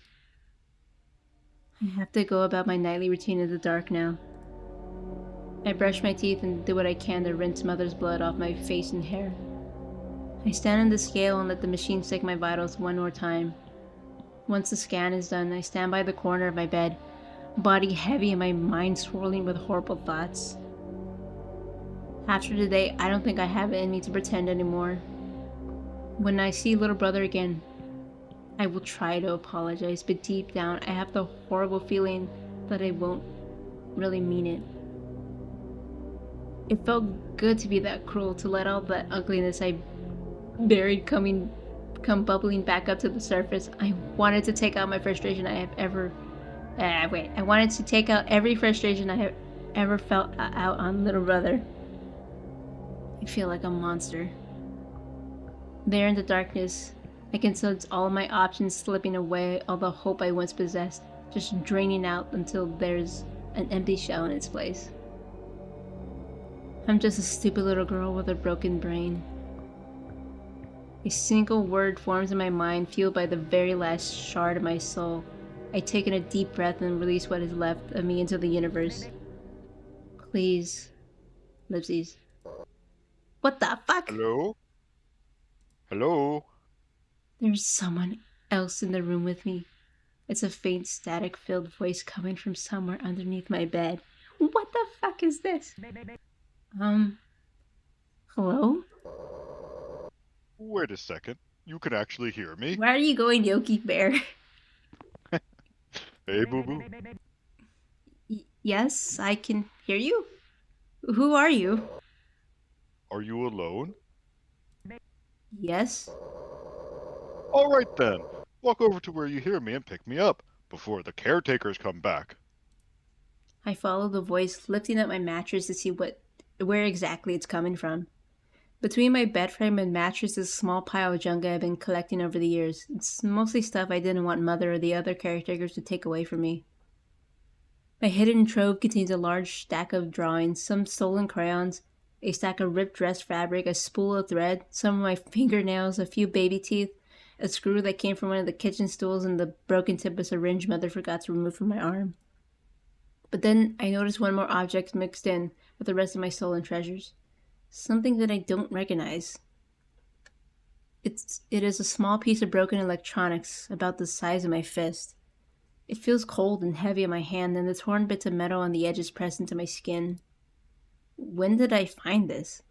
I have to go about my nightly routine in the dark now. I brush my teeth and do what I can to rinse Mother's blood off my face and hair. I stand on the scale and let the machine check my vitals one more time. Once the scan is done, I stand by the corner of my bed, body heavy and my mind swirling with horrible thoughts. After today, I don't think I have it in me to pretend anymore. When I see little brother again, I will try to apologize, but deep down, I have the horrible feeling that I won't really mean it. It felt good to be that cruel, to let all that ugliness I buried come bubbling back up to the surface. I wanted to take out my frustration I wanted to take out every frustration I have ever felt out on little brother. I feel like a monster. There in the darkness, I can sense all of my options slipping away, all the hope I once possessed, just draining out until there's an empty shell in its place. I'm just a stupid little girl with a broken brain. A single word forms in my mind, fueled by the very last shard of my soul. I take in a deep breath and release what is left of me into the universe. Please, Lipsies. What the fuck? Hello? Hello? There's someone else in the room with me. It's a faint static-filled voice coming from somewhere underneath my bed. What the fuck is this? Hello? Wait a second. You can actually hear me? Why are you going Yogi Bear? Hey, boo boo. Yes, I can hear you. Who are you? Are you alone? Yes. All right then. Walk over to where you hear me and pick me up before the caretakers come back. I follow the voice, lifting up my mattress to see where exactly it's coming from. Between my bed frame and mattress is a small pile of junk I've been collecting over the years. It's mostly stuff I didn't want Mother or the other caretakers to take away from me. My hidden trove contains a large stack of drawings, some stolen crayons, a stack of ripped dress fabric, a spool of thread, some of my fingernails, a few baby teeth, a screw that came from one of the kitchen stools, and the broken tip of a syringe Mother forgot to remove from my arm. But then I noticed one more object mixed in with the rest of my stolen treasures. Something that I don't recognize. It is a small piece of broken electronics about the size of my fist. It feels cold and heavy in my hand, and the torn bits of metal on the edges press into my skin. When did I find this?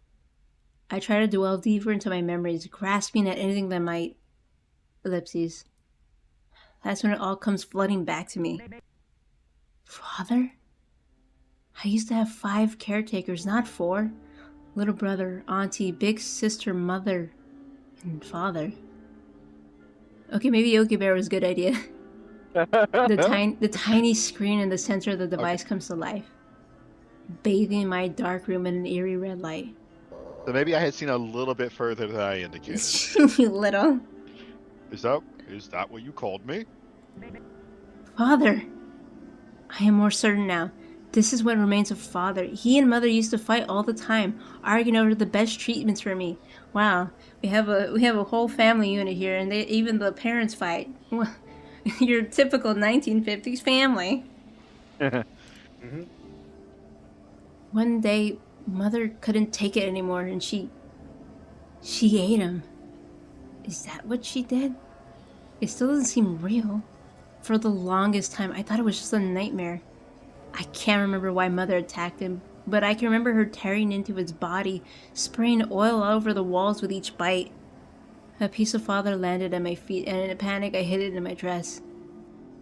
I try to delve deeper into my memories, grasping at anything that might... Ellipses. That's when it all comes flooding back to me. Father? I used to have 5 caretakers, not 4. Little brother, auntie, big sister, mother, and father. Okay, maybe Yogi Bear was a good idea. The tiny screen in the center of the device comes to life, bathing my dark room in an eerie red light. So maybe I had seen a little bit further than I indicated. Little. Is that what you called me? Father. I am more certain now. This is what remains of Father. He and Mother used to fight all the time, arguing over the best treatments for me. Wow, we have a whole family unit here, and even the parents fight. Your typical 1950s family. Mm-hmm. One day, Mother couldn't take it anymore, and she ate him. Is that what she did? It still doesn't seem real. For the longest time, I thought it was just a nightmare. I can't remember why Mother attacked him, but I can remember her tearing into his body, spraying oil all over the walls with each bite. A piece of Father landed at my feet, and in a panic, I hid it in my dress.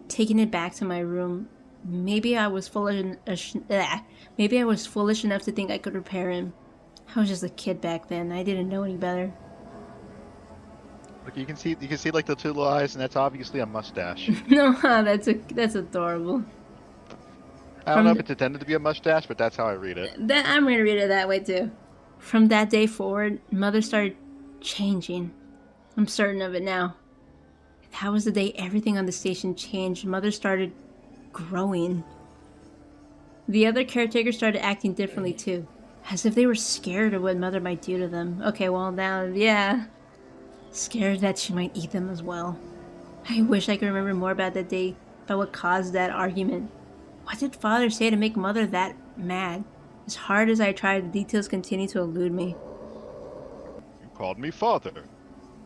Taking it back to my room, maybe I was foolish enough to think I could repair him. I was just a kid back then. I didn't know any better. Look, you can see like the 2 little eyes, and that's obviously a mustache. No, that's adorable. I don't know if it's intended to be a mustache, but that's how I read it. I'm gonna read it that way too. From that day forward, Mother started changing. I'm certain of it now. That was the day everything on the station changed. Mother started growing. The other caretakers started acting differently too, as if they were scared of what Mother might do to them. Okay, well now, yeah. Scared that she might eat them as well. I wish I could remember more about that day, about what caused that argument. What did Father say to make Mother that mad? As hard as I tried, the details continue to elude me. You called me Father.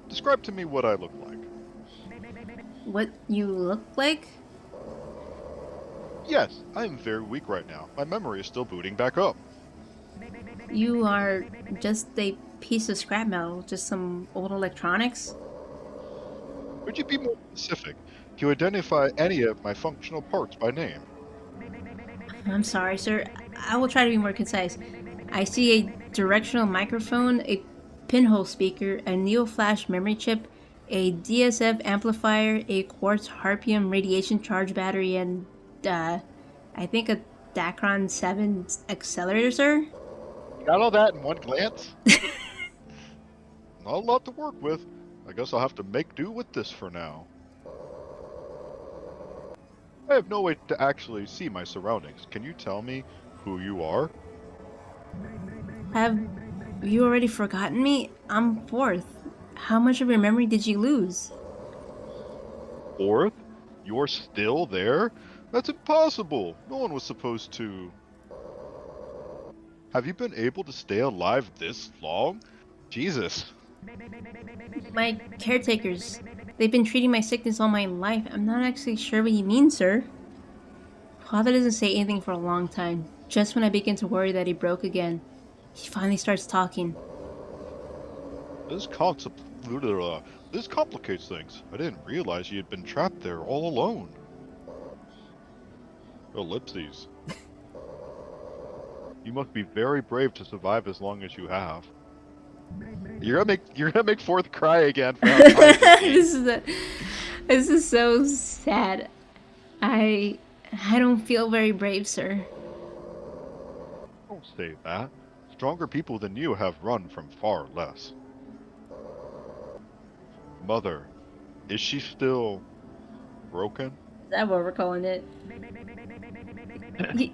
Describe to me what I look like. What you look like? Yes, I am very weak right now. My memory is still booting back up. You are just a piece of scrap metal, just some old electronics? Would you be more specific? Can you identify any of my functional parts by name? I'm sorry, sir. I will try to be more concise. I see a directional microphone, a pinhole speaker, a neo-flash memory chip, a DSF amplifier, a quartz harpium radiation charge battery, and, I think a Dacron 7 accelerator, sir? Got all that in one glance? Not a lot to work with. I guess I'll have to make do with this for now. I have no way to actually see my surroundings. Can you tell me who you are? Have you already forgotten me? I'm Fourth. How much of your memory did you lose? Fourth? You're still there? That's impossible. No one was supposed to. Have you been able to stay alive this long? Jesus. My caretakers. They've been treating my sickness all my life. I'm not actually sure what you mean, sir. Father doesn't say anything for a long time. Just when I begin to worry that he broke again, he finally starts talking. This concept, this complicates things. I didn't realize you had been trapped there all alone. Ellipses. You must be very brave to survive as long as you have. You're gonna make Fourth cry again for how kind this is. This is so sad. I don't feel very brave, sir. Don't say that. Stronger people than you have run from far less. Mother, is she still broken? Is that what we're calling it?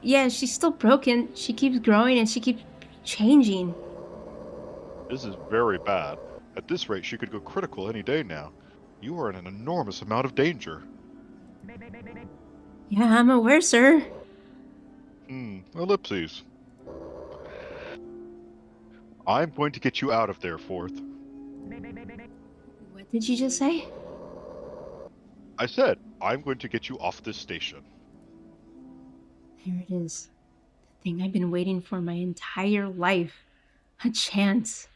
Yeah, she's still broken. She keeps growing and she keeps changing. This is very bad. At this rate, she could go critical any day now. You are in an enormous amount of danger. Yeah, I'm aware, sir. Ellipses. I'm going to get you out of there, Fourth. What did you just say? I said, I'm going to get you off this station. There it is. The thing I've been waiting for my entire life. A chance.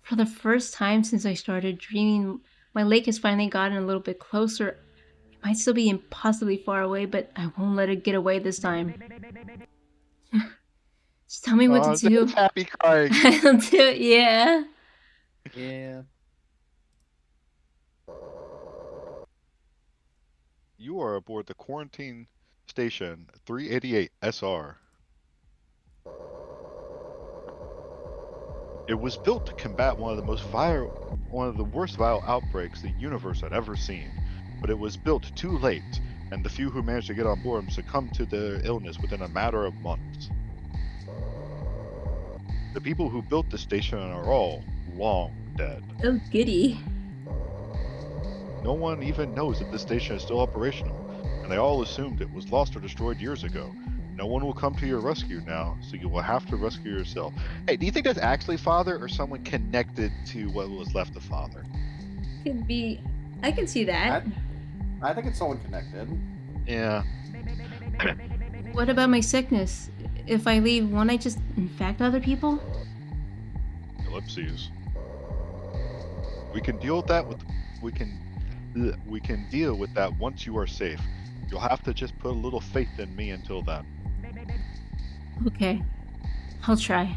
For the first time since I started dreaming, my lake has finally gotten a little bit closer. It might still be impossibly far away, but I won't let it get away this time. Just tell me what to do. That's happy crying. I'll do it, yeah. Yeah. You are aboard the quarantine station 388 SR. It was built to combat one of the worst viral outbreaks the universe had ever seen. But it was built too late, and the few who managed to get on board succumbed to their illness within a matter of months. The people who built the station are all long dead. Oh, goody. No one even knows that the station is still operational, and they all assumed it was lost or destroyed years ago. No one will come to your rescue now, so you will have to rescue yourself. Hey, do you think that's actually Father or someone connected to what was left of Father? Could be. I can see that. I think it's someone connected. Yeah. What about my sickness? If I leave, won't I just infect other people? Ellipses. We can deal with that we can deal with that once you are safe. You'll have to just put a little faith in me until then. Okay. I'll try.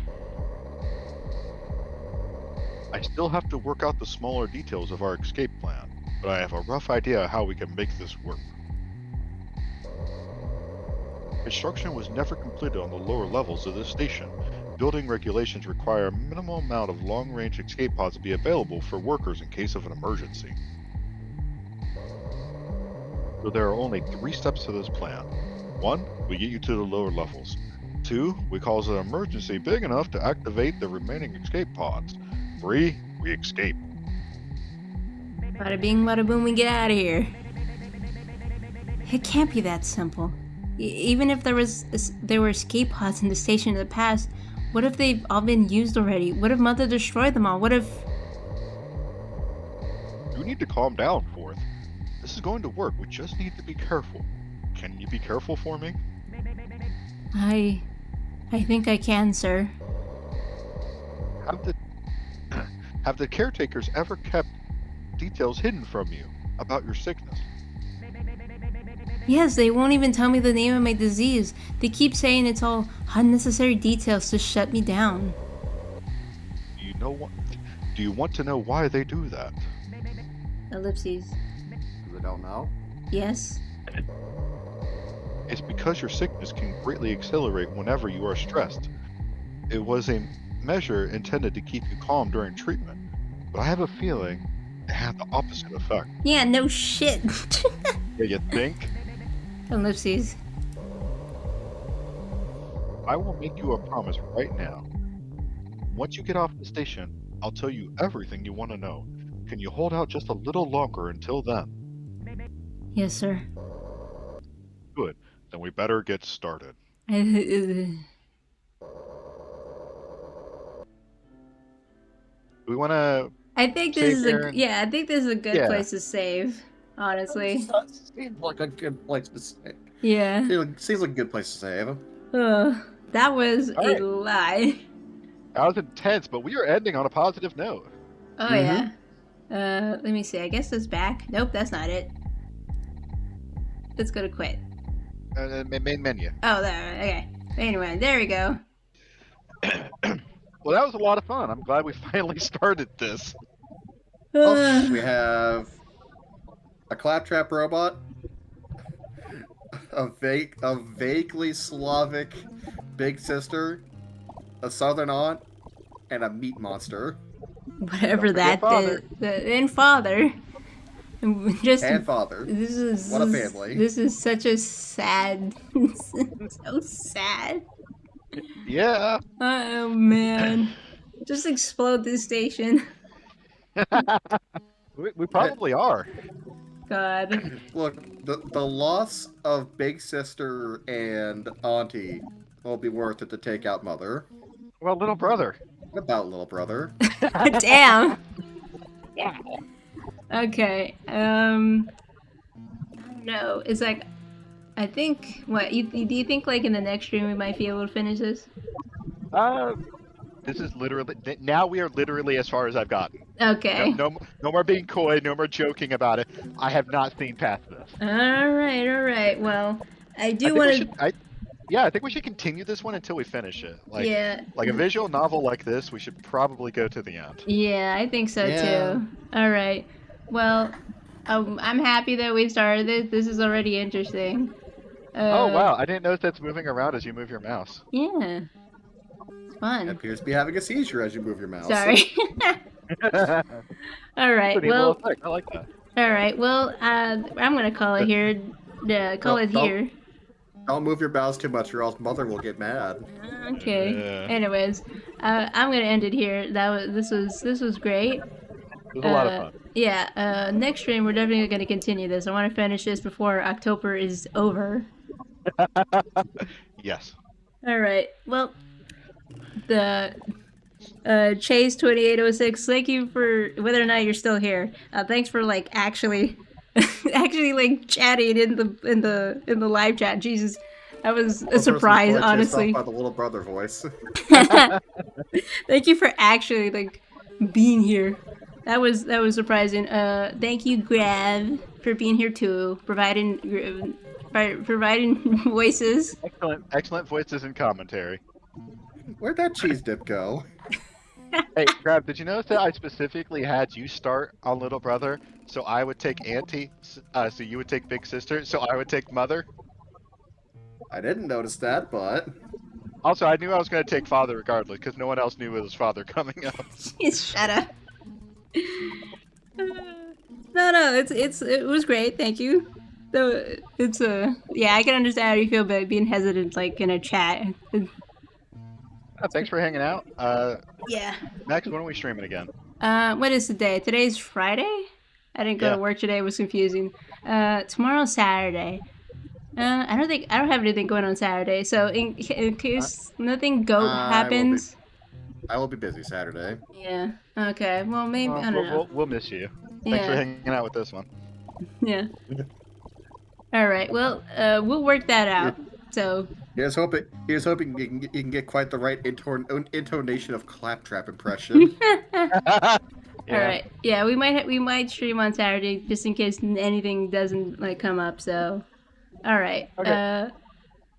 I still have to work out the smaller details of our escape plan, but I have a rough idea how we can make this work. Construction was never completed on the lower levels of this station. Building regulations require a minimal amount of long-range escape pods to be available for workers in case of an emergency. So there are only 3 steps to this plan. 1, we get you to the lower levels. 2, we cause an emergency big enough to activate the remaining escape pods. 3, we escape. Bada bing, bada boom, we get out of here. It can't be that simple. Even if there were escape pods in the station in the past, what if they've all been used already? What if Mother destroyed them all? What if... You need to calm down, Fourth. This is going to work. We just need to be careful. Can you be careful for me? I think I can, sir. Have the caretakers ever kept details hidden from you about your sickness? Yes, they won't even tell me the name of my disease. They keep saying it's all unnecessary details to shut me down. Do you want to know why they do that? Ellipses. Because I don't know. Yes? It's because your sickness can greatly accelerate whenever you are stressed. It was a measure intended to keep you calm during treatment, but I have a feeling it had the opposite effect. Yeah, no shit. Yeah, you think? Ellipses. I will make you a promise right now. Once you get off the station, I'll tell you everything you want to know. Can you hold out just a little longer until then? Yes, sir. Good. Then we better get started. We want to... I think this is I think this is a good place to save, honestly. Seems like a good place to save. Yeah. Seems like a good place to save. That was a lie. That was intense, but we are ending on a positive note. Oh yeah. Let me see. I guess that's back. Nope, that's not it. Let's go to quit. Main menu. Oh, there. Okay. Anyway, there we go. Well, that was a lot of fun. I'm glad we finally started this. Oh, we have a claptrap robot, a vaguely Slavic big sister, a southern aunt, and a meat monster. Whatever Don't that forget father. and father. Just And father. this is What a family. This is such a sad, so sad. Yeah. Oh man, just explode this station. We probably are. God. Look, the loss of big sister and auntie will be worth it to take out mother. Well, little brother. What about little brother? Damn. Okay. I don't know. It's like, I think. What do you think? Like in the next stream, we might be able to finish this. This is literally now we are literally as far as I've gotten. Okay. No more being coy. No more joking about it. I have not seen past this. All right. Well, I do I want think to. I think we should continue this one until we finish it. Like, Yeah. like a visual novel like this, we should probably go to the end. Yeah, I think so Yeah. too. All right. Well, I'm happy that we started this. This is already interesting. Oh wow! I didn't notice that's moving around as you move your mouse. Yeah. It's It fun. appears to be having a seizure as you move your mouse. Sorry. All right. Pretty little Well. effect. I like that. All right. Well, I'm gonna call it here. Call it don't- here. Don't move your mouse too much, or else mother will get mad. Okay. Yeah. Anyways, I'm gonna end it here. This was great. It was a lot of fun. Yeah. Next stream we're definitely gonna continue this. I want to finish this before October is over. Yes. All right. Well, the Chase 2806. Thank you for whether or not you're still here. Thanks for like actually like chatting in the live chat. Jesus, that was a One person surprise, was quite pissed off honestly. by the little brother voice. Thank you for actually like being here. That was surprising. Thank you, Grav, for being here too, providing voices. Excellent voices and commentary. Where'd that cheese dip go? Hey, Crab, did you notice that I specifically had you start on Little Brother, so I would take Auntie, so you would take Big Sister, so I would take Mother? I didn't notice that, but Also, I knew I was going to take Father regardless, because no one else knew it was Father coming up. Jeez, shut up. No, it was great. Thank you. So it's yeah, I can understand how you feel about being hesitant, like in a chat. Thanks for hanging out. Yeah. Max, when are we streaming again? What is today? Today's Friday? I didn't go Yeah. to work today. It was confusing. Tomorrow's Saturday. I don't have anything going on Saturday. So in case nothing happens. I will be busy Saturday. Yeah. Okay. Well, maybe I don't know. We'll miss you. Thanks for Yeah. hanging out with this one. Yeah. All right. Well, we'll work that out. So. Here's hoping you can get quite the right intonation of claptrap impression. Yeah. All right. Yeah, we might stream on Saturday just in case anything doesn't like come up. So, all right. Okay.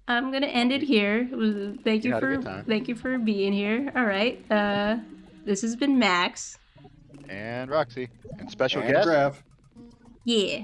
I'm gonna end it here. Thank you had a good time. thank you for being here. All right. This has been Max. And Roxy. And special And guest. Grav. Yeah.